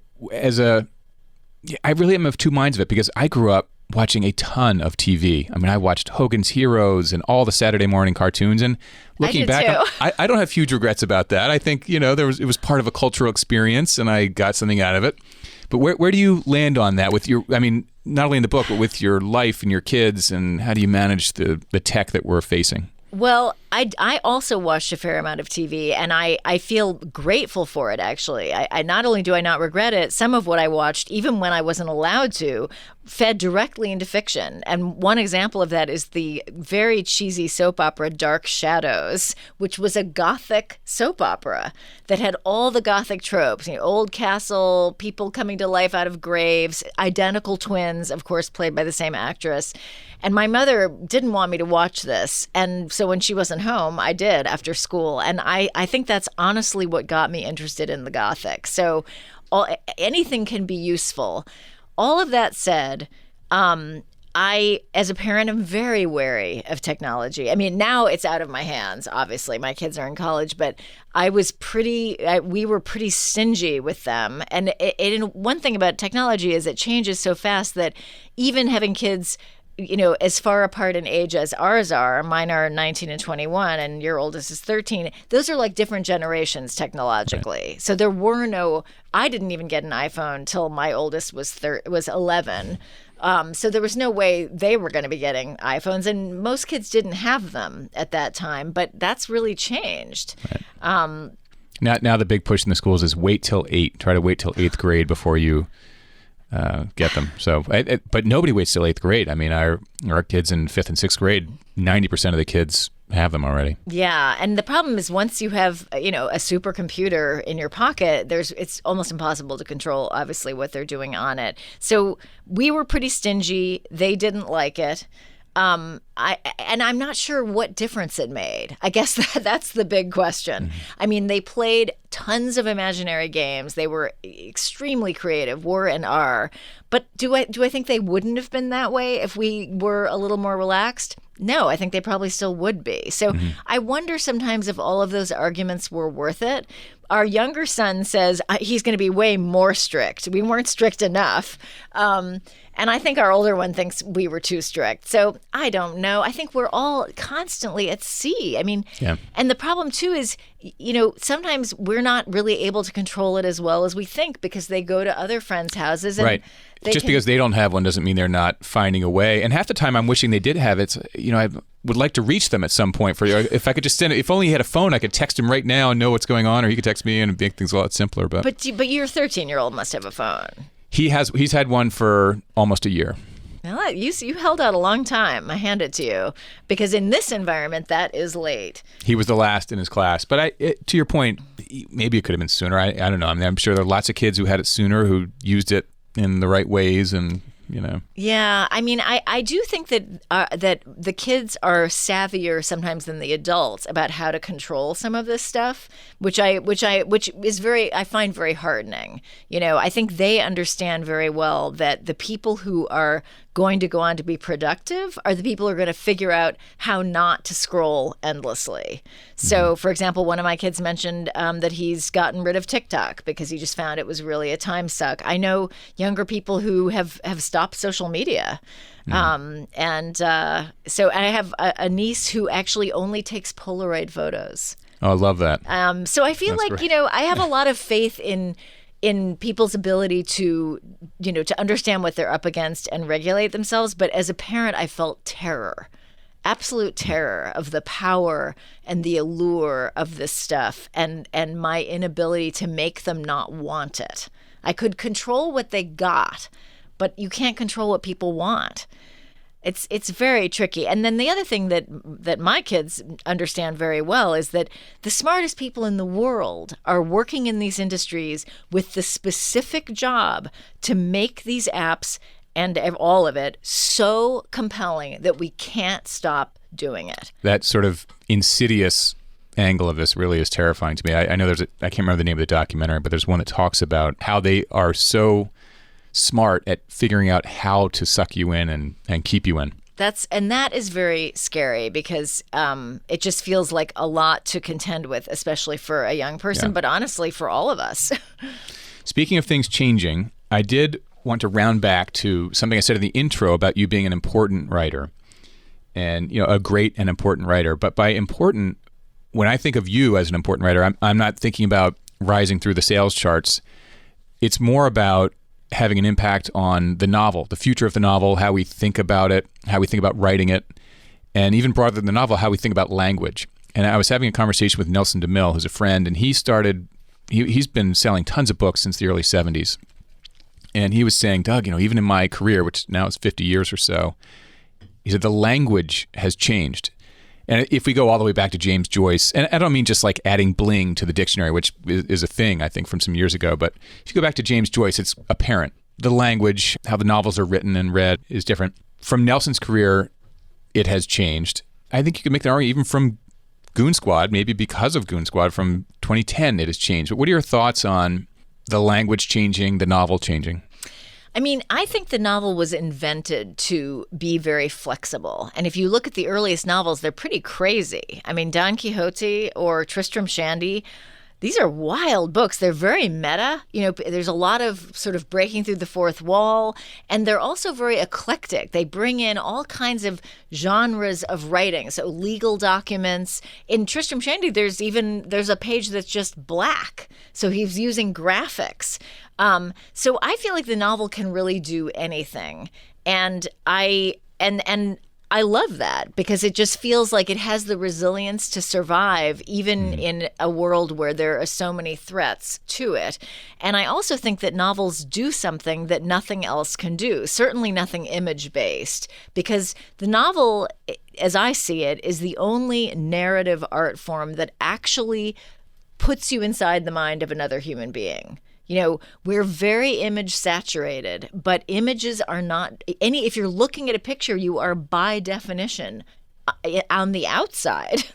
I really am of 2 minds of it because I grew up watching a ton of TV. I mean, I watched Hogan's Heroes and all the Saturday morning cartoons. And looking back, I don't have huge regrets about that. I think, it was part of a cultural experience and I got something out of it. But where do you land on that with not only in the book, but with your life and your kids, and how do you manage the tech that we're facing? Well, I also watched a fair amount of TV, and I feel grateful for it, actually. I not only do I not regret it, some of what I watched, even when I wasn't allowed to, fed directly into fiction. And one example of that is the very cheesy soap opera Dark Shadows, which was a Gothic soap opera that had all the Gothic tropes, old castle, people coming to life out of graves, identical twins, of course, played by the same actress. And my mother didn't want me to watch this. And so when she wasn't home, I did after school. And I think that's honestly what got me interested in the Gothic. So anything can be useful. All of that said, I, as a parent, am very wary of technology. I mean, now it's out of my hands, obviously. My kids are in college, but we were pretty stingy with them. And one thing about technology is it changes so fast that even having kids as far apart in age as ours are, mine are 19 and 21, and your oldest is 13, those are like different generations technologically. Right. So I didn't even get an iPhone till my oldest was 11. So there was no way they were going to be getting iPhones, and most kids didn't have them at that time, but that's really changed. Right. Now the big push in the schools is wait till 8. Try to wait till 8th grade before you get them. So, but nobody waits till 8th grade. I mean, our kids in 5th and 6th grade, 90% of the kids have them already. Yeah, and the problem is once you have, a supercomputer in your pocket, it's almost impossible to control, obviously, what they're doing on it. So we were pretty stingy. They didn't like it. I'm not sure what difference it made. I guess that's the big question. Mm-hmm. I mean, they played tons of imaginary games. They were extremely creative, were and are. But do I think they wouldn't have been that way if we were a little more relaxed? No, I think they probably still would be. So I wonder sometimes if all of those arguments were worth it. Our younger son says he's going to be way more strict. We weren't strict enough. And I think our older one thinks we were too strict. So I don't know. I think we're all constantly at sea. I mean, and the problem too is, sometimes we're not really able to control it as well as we think because they go to other friends' houses. And right. Just because they don't have one doesn't mean they're not finding a way. And half the time I'm wishing they did have it. I would like to reach them at some point. If I could just send it, if only he had a phone, I could text him right now and know what's going on, or he could text me and make things a lot simpler. But your 13-year-old must have a phone. He's had one for almost a year. Well, you held out a long time. I hand it to you because in this environment, that is late. He was the last in his class. But to your point, maybe it could have been sooner. I don't know. I mean, I'm sure there are lots of kids who had it sooner who used it in the right ways and. Yeah, I mean, I do think that the kids are savvier sometimes than the adults about how to control some of this stuff, which is I find very heartening. I think they understand very well that the people who are going to go on to be productive are the people who are going to figure out how not to scroll endlessly. So, for example, one of my kids mentioned that he's gotten rid of TikTok because he just found it was really a time suck. I know younger people who have stopped social media. So I have a niece who actually only takes Polaroid photos. Oh, I love that. So I feel like, I have a lot of faith in people's ability to understand what they're up against and regulate themselves. But as a parent, I felt terror, absolute terror of the power and the allure of this stuff and my inability to make them not want it. I could control what they got, but you can't control what people want. It's very tricky. And then the other thing that my kids understand very well is that the smartest people in the world are working in these industries with the specific job to make these apps and all of it so compelling that we can't stop doing it. That sort of insidious angle of this really is terrifying to me. I know I can't remember the name of the documentary, but there's one that talks about how they are so smart at figuring out how to suck you in and keep you in. That is very scary because it just feels like a lot to contend with, especially for a young person, but honestly for all of us. Speaking of things changing, I did want to round back to something I said in the intro about you being an important writer and a great and important writer. But by important, when I think of you as an important writer, I'm not thinking about rising through the sales charts. It's more about having an impact on the novel, the future of the novel, how we think about it, how we think about writing it, and even broader than the novel, how we think about language. And I was having a conversation with Nelson DeMille, who's a friend, and he's been selling tons of books since the early 70s. And he was saying, Doug, even in my career, which now is 50 years or so, he said the language has changed. And if we go all the way back to James Joyce, and I don't mean just like adding bling to the dictionary, which is a thing, I think, from some years ago, but if you go back to James Joyce, it's apparent. The language, how the novels are written and read is different. From Nelson's career, it has changed. I think you could make the argument even from Goon Squad, maybe because of Goon Squad, from 2010, it has changed. But what are your thoughts on the language changing, the novel changing? I mean, I think the novel was invented to be very flexible. And if you look at the earliest novels, they're pretty crazy. I mean, Don Quixote or Tristram Shandy, these are wild books. They're very meta. There's a lot of sort of breaking through the fourth wall. And they're also very eclectic. They bring in all kinds of genres of writing. So legal documents. In Tristram Shandy, there's a page that's just black. So he's using graphics. So I feel like the novel can really do anything. And I love that because it just feels like it has the resilience to survive even in a world where there are so many threats to it. And I also think that novels do something that nothing else can do, certainly nothing image-based, because the novel, as I see it, is the only narrative art form that actually puts you inside the mind of another human being. We're very image saturated, but images are not if you're looking at a picture, you are by definition on the outside.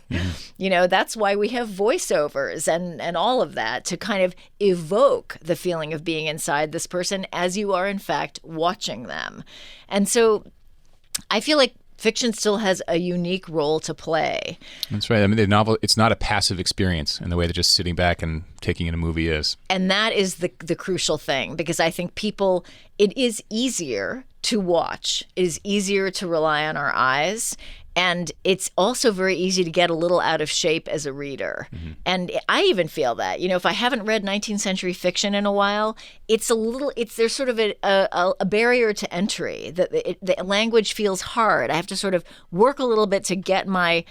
That's why we have voiceovers and all of that to kind of evoke the feeling of being inside this person as you are in fact watching them. And so I feel like fiction still has a unique role to play. That's right. I mean, the novel, it's not a passive experience in the way that just sitting back and taking in a movie is. And that is the crucial thing, because I think it is easier to watch. It is easier to rely on our eyes. And it's also very easy to get a little out of shape as a reader. And I even feel that, if I haven't read 19th century fiction in a while, there's sort of a barrier to entry. The language feels hard. I have to sort of work a little bit to get to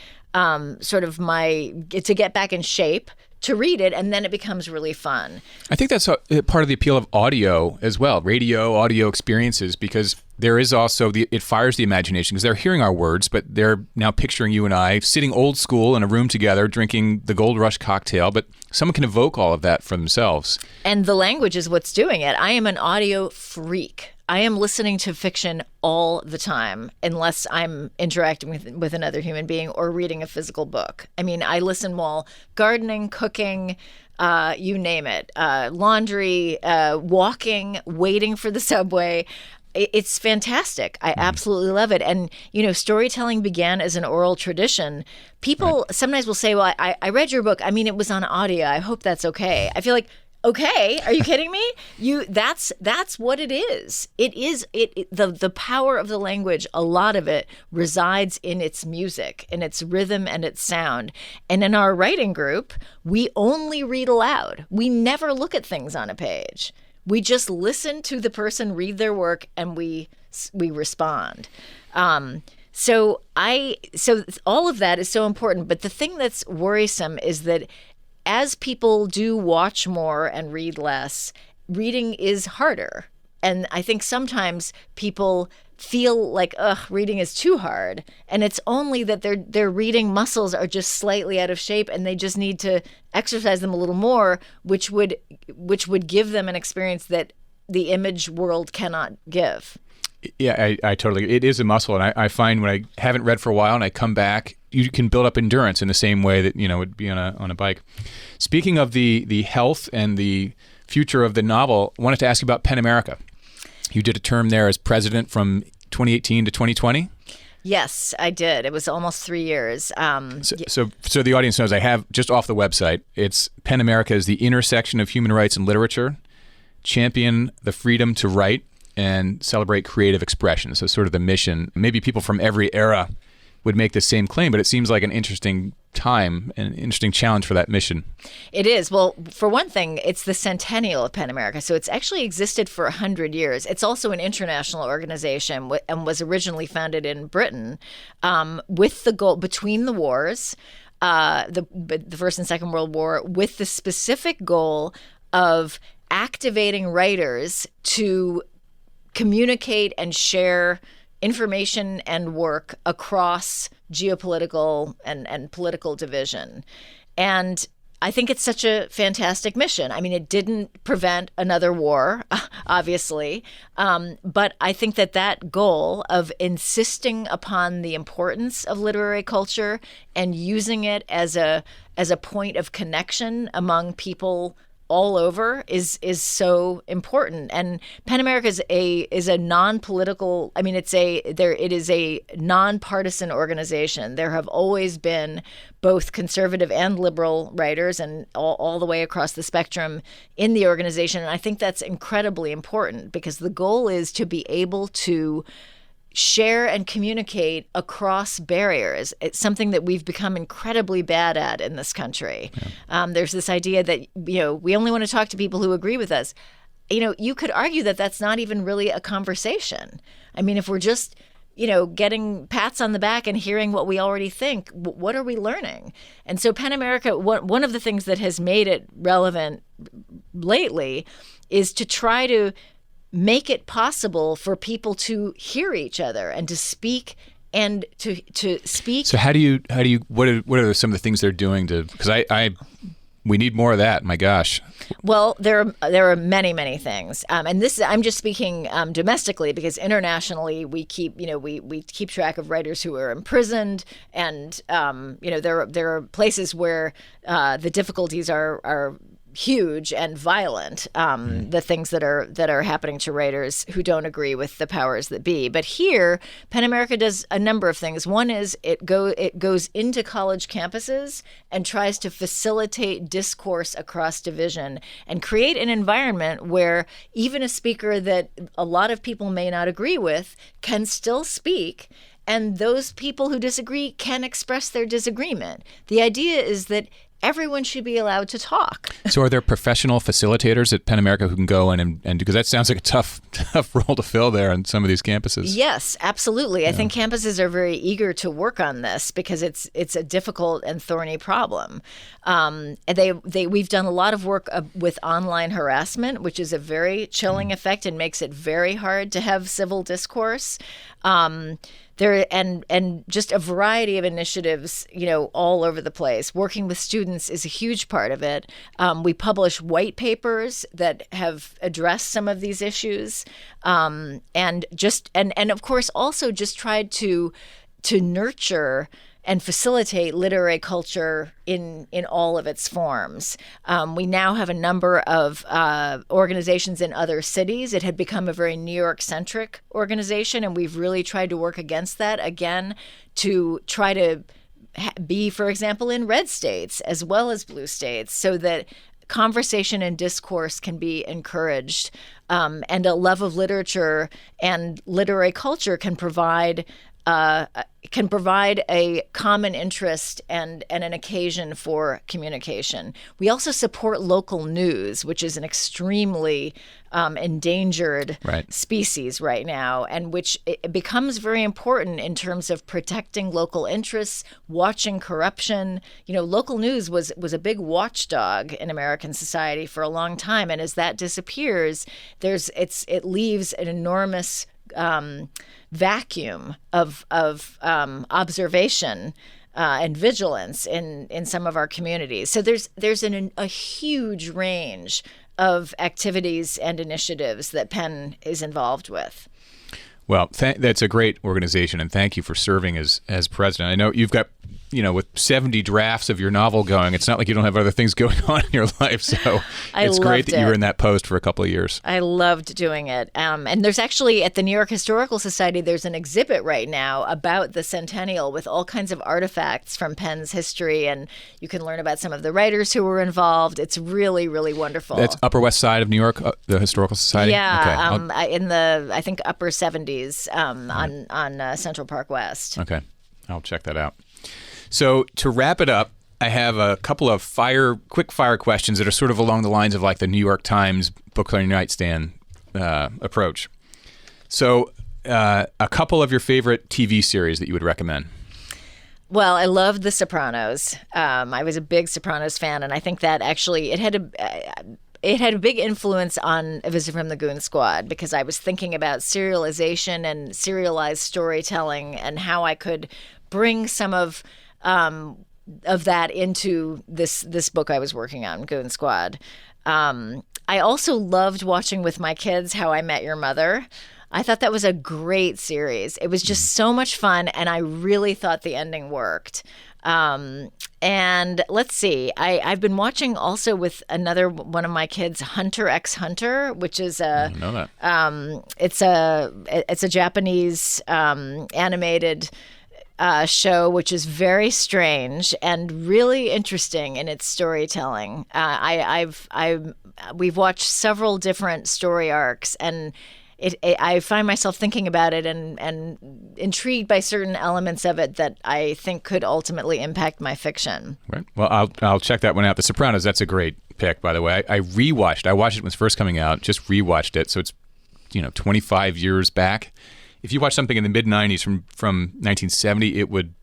get back in shape to read it, and then it becomes really fun. I think that's part of the appeal of audio as well, audio experiences, because there is also it fires the imagination because they're hearing our words, but they're now picturing you and I sitting old school in a room together drinking the Gold Rush cocktail, but someone can evoke all of that for themselves. And the language is what's doing it. I am an audio freak. I am listening to fiction all the time unless I'm interacting with another human being or reading a physical book. I mean, I listen while gardening, cooking, you name it, laundry, walking, waiting for the subway. It's fantastic. I absolutely love it. And, storytelling began as an oral tradition. People sometimes will say, well, I read your book. I mean, it was on audio. I hope that's okay. I feel like, okay, are you kidding me? That's what it is. It is the power of the language. A lot of it resides in its music, in its rhythm and its sound. And in our writing group, we only read aloud. We never look at things on a page. We just listen to the person read their work and we respond. So all of that is so important. But the thing that's worrisome is that as people do watch more and read less, reading is harder. And I think sometimes people feel like, reading is too hard. And it's only that their reading muscles are just slightly out of shape and they just need to exercise them a little more, which would give them an experience that the image world cannot give. Yeah, I totally. It is a muscle. And I find when I haven't read for a while and I come back, you can build up endurance in the same way that, would be on a bike. Speaking of the health and the future of the novel, I wanted to ask you about PEN America. You did a term there as president from 2018 to 2020? Yes, I did. It was almost 3 years. So the audience knows I have, just off the website, it's PEN America is the intersection of human rights and literature, champion the freedom to write, and celebrate creative expression. So sort of the mission. Maybe people from every era would make the same claim, but it seems like an interesting time, an interesting challenge for that mission. It is. Well, for one thing, it's the centennial of PEN America, so it's actually existed for 100 years. It's also an international organization and was originally founded in Britain with the goal, between the wars, the First and Second World War, with the specific goal of activating writers to communicate and share information and work across geopolitical and political division. And I think it's such a fantastic mission. I mean, it didn't prevent another war, obviously, but I think that goal of insisting upon the importance of literary culture and using it as a point of connection among people all over is so important. And PEN America is a non-political, I mean, it is a nonpartisan organization. There have always been both conservative and liberal writers and all the way across the spectrum in the organization. And I think that's incredibly important because the goal is to be able to share and communicate across barriers. It's something that we've become incredibly bad at in this country. Yeah. There's this idea that, we only want to talk to people who agree with us. You could argue that that's not even really a conversation. I mean, if we're just getting pats on the back and hearing what we already think. What are we learning? And so PEN America, one of the things that has made it relevant lately is to try to make it possible for people to hear each other and to speak and to speak. So what are some of the things they're doing because we need more of that. My gosh. Well, there are many, many things, and this I'm just speaking domestically, because internationally we keep we keep track of writers who are imprisoned, and there are places where the difficulties are huge and violent, the things that are happening to writers who don't agree with the powers that be. But here, PEN America does a number of things. One is it goes into college campuses and tries to facilitate discourse across division and create an environment where even a speaker that a lot of people may not agree with can still speak, and those people who disagree can express their disagreement. The idea is that everyone should be allowed to talk. So are there professional facilitators at PEN America who can go in and because that sounds like a tough role to fill there on some of these campuses. Yes, absolutely. Yeah. I think campuses are very eager to work on this because it's a difficult and thorny problem. We've done a lot of work with online harassment, which is a very chilling effect and makes it very hard to have civil discourse. There and just a variety of initiatives, all over the place. Working with students is a huge part of it. We publish white papers that have addressed some of these issues, and of course also just tried to nurture and facilitate literary culture in all of its forms. We now have a number of organizations in other cities. It had become a very New York-centric organization, and we've really tried to work against that, again, to try to be, for example, in red states as well as blue states, so that conversation and discourse can be encouraged, and a love of literature and literary culture can provide a common interest and an occasion for communication. We also support local news, which is an extremely endangered species right now, and which it becomes very important in terms of protecting local interests, watching corruption. Local news was a big watchdog in American society for a long time, and as that disappears, it leaves an enormous vacuum of observation and vigilance in some of our communities. So there's a huge range of activities and initiatives that PEN is involved with. Well, that's a great organization, and thank you for serving as president. I know you've got, with 70 drafts of your novel going, it's not like you don't have other things going on in your life. So it's great that you were in that post for a couple of years. I loved doing it. And there's actually, at the New York Historical Society, there's an exhibit right now about the centennial with all kinds of artifacts from PEN's history, and you can learn about some of the writers who were involved. It's really, really wonderful. That's Upper West Side of New York, the Historical Society? Yeah, okay. In the, I think, upper 70s on Central Park West. Okay, I'll check that out. So to wrap it up, I have a couple of quick fire questions that are sort of along the lines of like the New York Times book on your nightstand approach. So a couple of your favorite TV series that you would recommend. Well, I loved The Sopranos. I was a big Sopranos fan, and I think that actually it had a big influence on A Visit from the Goon Squad, because I was thinking about serialization and serialized storytelling and how I could bring some of that into this book I was working on, Goon Squad. I also loved watching with my kids How I Met Your Mother. I thought that was a great series. It was just so much fun, and I really thought the ending worked. And let's see, I've been watching also with another one of my kids, Hunter x Hunter, which is I don't know that. it's a Japanese animated show, which is very strange and really interesting in its storytelling. We've watched several different story arcs, and I find myself thinking about it and intrigued by certain elements of it that I think could ultimately impact my fiction. Right. Well, I'll check that one out. The Sopranos, that's a great pick, by the way. I watched it when it was first coming out, just rewatched it. So it's, 25 years back if you watch something in the mid-'90s from 1970, it would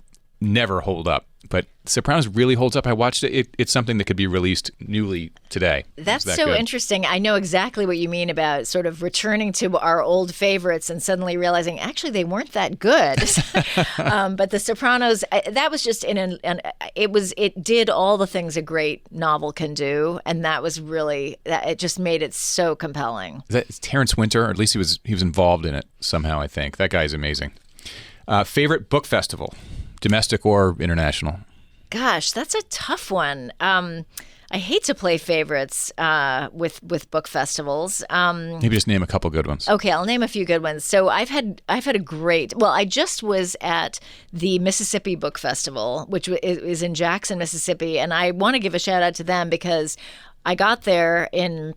never hold up. But Sopranos really holds up. I watched it. It's something that could be released newly today. That's that so good. interesting. I know exactly what you mean about sort of returning to our old favorites and suddenly realizing actually they weren't that good. But The Sopranos, that was just it did all the things a great novel can do, and that was really it just made it so compelling. It's Terrence Winter, or at least he was involved in it somehow. I think that guy's amazing. Favorite book festival, domestic or international? Gosh, that's a tough one. I hate to play favorites with book festivals. Maybe just name a couple good ones. Okay, I'll name a few good ones. So I've had a great. Well, I just was at the Mississippi Book Festival, which is in Jackson, Mississippi, and I want to give a shout out to them because I got there in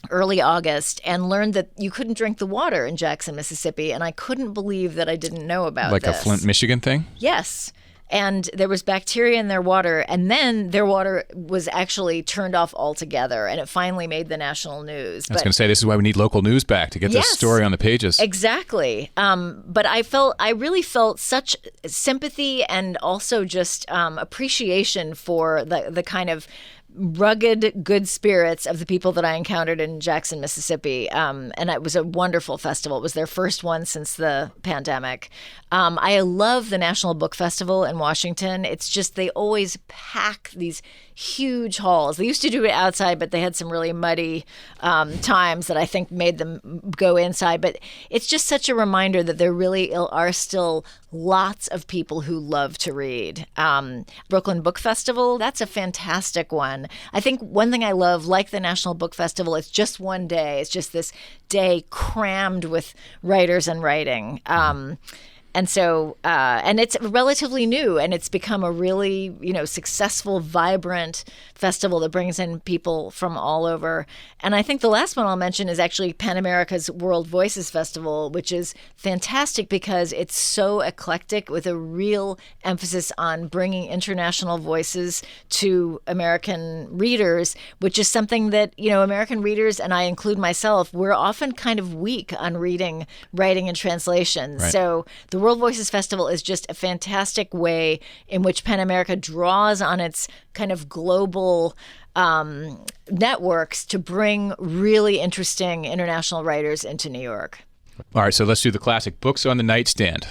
early August and learned that you couldn't drink the water in Jackson, Mississippi, and I couldn't believe that I didn't know about like this. a Flint, Michigan thing? Yes. And there was bacteria in their water, and then their water was actually turned off altogether, and it finally made the national news. I was going to say, this is why we need local news back to get this story on the pages. Exactly. But I really felt such sympathy and also just appreciation for the kind of rugged good spirits of the people that I encountered in Jackson, Mississippi. And it was a wonderful festival. It was their first one since the pandemic. I love the National Book Festival in Washington. It's just they always pack these huge halls. They used to do it outside, but they had some really muddy times that I think made them go inside. But it's just such a reminder that there really are still lots of people who love to read. Brooklyn Book Festival, that's a fantastic one. I think one thing I love, like the National Book Festival, it's just one day. It's just this day crammed with writers and writing. And so, and it's relatively new, and it's become a really, successful, vibrant festival that brings in people from all over. And I think the last one I'll mention is actually Pan America's World Voices Festival, which is fantastic because it's so eclectic with a real emphasis on bringing international voices to American readers, which is something that, American readers, and I include myself, we're often kind of weak on reading, writing, and translation. Right. So the World Voices Festival is just a fantastic way in which Pan America draws on its kind of global networks to bring really interesting international writers into New York. All right, so let's do the classic books on the nightstand.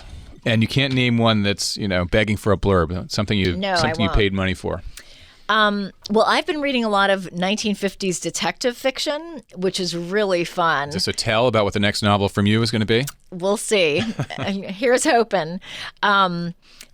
And you can't name one that's, begging for a blurb, something you paid money for. Well, I've been reading a lot of 1950s detective fiction, which is really fun. Is this a tell about what the next novel from you is going to be? We'll see. Here's hoping.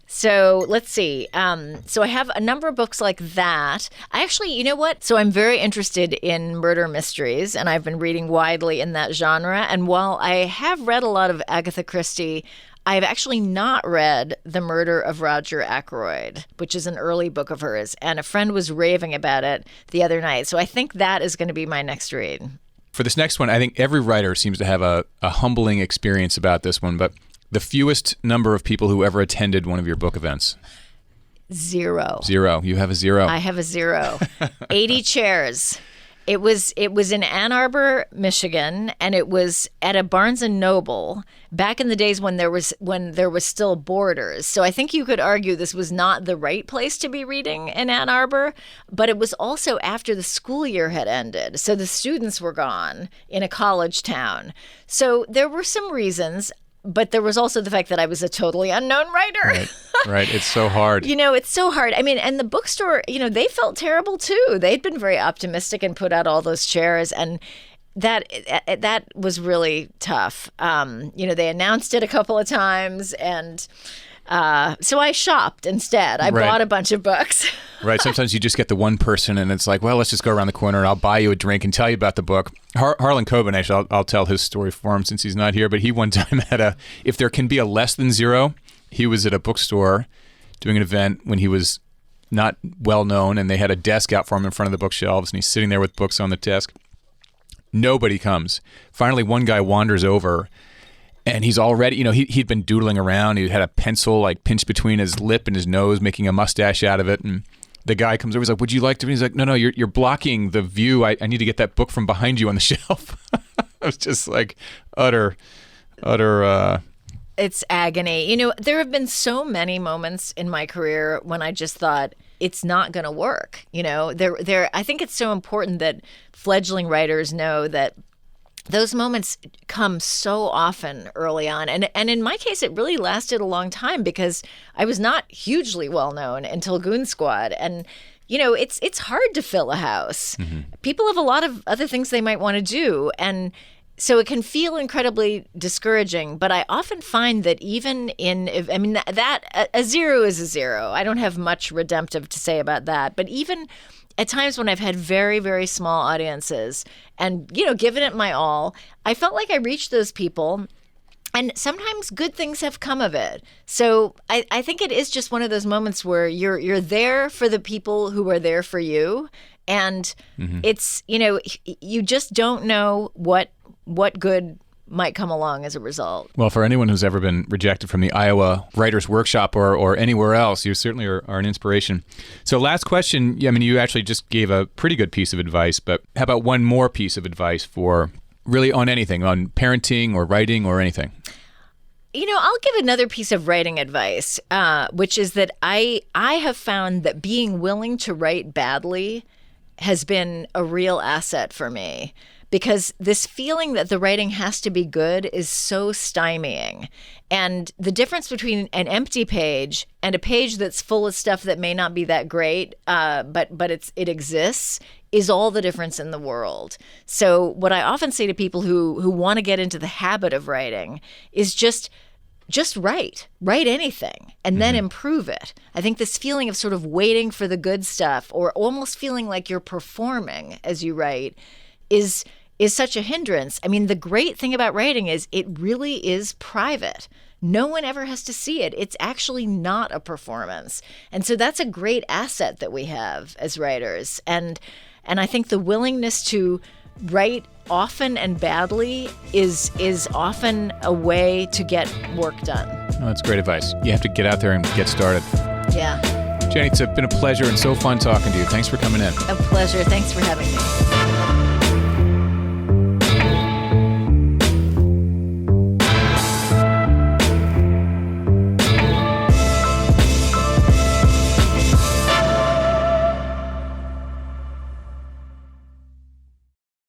So let's see. So I have a number of books like that. I actually, you know what? So I'm very interested in murder mysteries, and I've been reading widely in that genre. And while I have read a lot of Agatha Christie, I've actually not read The Murder of Roger Ackroyd, which is an early book of hers, and a friend was raving about it the other night. So I think that is going to be my next read. For this next one, I think every writer seems to have a humbling experience about this one, but the fewest number of people who ever attended one of your book events. 0. 0. You have a 0. I have a 0. 80 chairs. It was in Ann Arbor, Michigan, and it was at a Barnes and Noble back in the days when there was still Borders. So I think you could argue this was not the right place to be reading in Ann Arbor, but it was also after the school year had ended. So the students were gone in a college town. So there were some reasons. But there was also the fact that I was a totally unknown writer. Right. It's so hard. It's so hard. I mean, and the bookstore, they felt terrible too. They'd been very optimistic and put out all those chairs, and that was really tough. They announced it a couple of times, and so I shopped instead. I bought a bunch of books. Right. Sometimes you just get the one person and it's like, well, let's just go around the corner and I'll buy you a drink and tell you about the book. Harlan Coben, actually, I'll tell his story for him since he's not here, but he one time had if there can be a less than 0, he was at a bookstore doing an event when he was not well known, and they had a desk out for him in front of the bookshelves, and he's sitting there with books on the desk. Nobody comes. Finally, one guy wanders over, and he's already, he'd been doodling around. He had a pencil like pinched between his lip and his nose, making a mustache out of it. And the guy comes over, he's like, would you like to? He's like, no, you're blocking the view. I need to get that book from behind you on the shelf. It was just like utter It's agony. There have been so many moments in my career when I just thought it's not going to work. I think it's so important that fledgling writers know that those moments come so often early on. And in my case, it really lasted a long time because I was not hugely well known until Goon Squad. And it's hard to fill a house. Mm-hmm. People have a lot of other things they might want to do. And so it can feel incredibly discouraging. But I often find that even a zero is a zero. I don't have much redemptive to say about that. But even at times when I've had very, very small audiences and, given it my all, I felt like I reached those people. And sometimes good things have come of it. So I think it is just one of those moments where you're there for the people who are there for you. And it's, you just don't know what good might come along as a result. Well, for anyone who's ever been rejected from the Iowa Writers Workshop or anywhere else, you certainly are an inspiration. So last question, you actually just gave a pretty good piece of advice, but how about one more piece of advice for really on anything, on parenting or writing or anything? I'll give another piece of writing advice, which is that I have found that being willing to write badly has been a real asset for me. Because this feeling that the writing has to be good is so stymieing. And the difference between an empty page and a page that's full of stuff that may not be that great, but it exists, is all the difference in the world. So what I often say to people who want to get into the habit of writing is just write anything and then improve it. I think this feeling of sort of waiting for the good stuff or almost feeling like you're performing as you write is such a hindrance. The great thing about writing is it really is private. No one ever has to see it. It's actually not a performance. And so that's a great asset that we have as writers. And I think the willingness to write often and badly is often a way to get work done. Oh, that's great advice. You have to get out there and get started. Yeah. Jenny, it's been a pleasure and so fun talking to you. Thanks for coming in. A pleasure. Thanks for having me.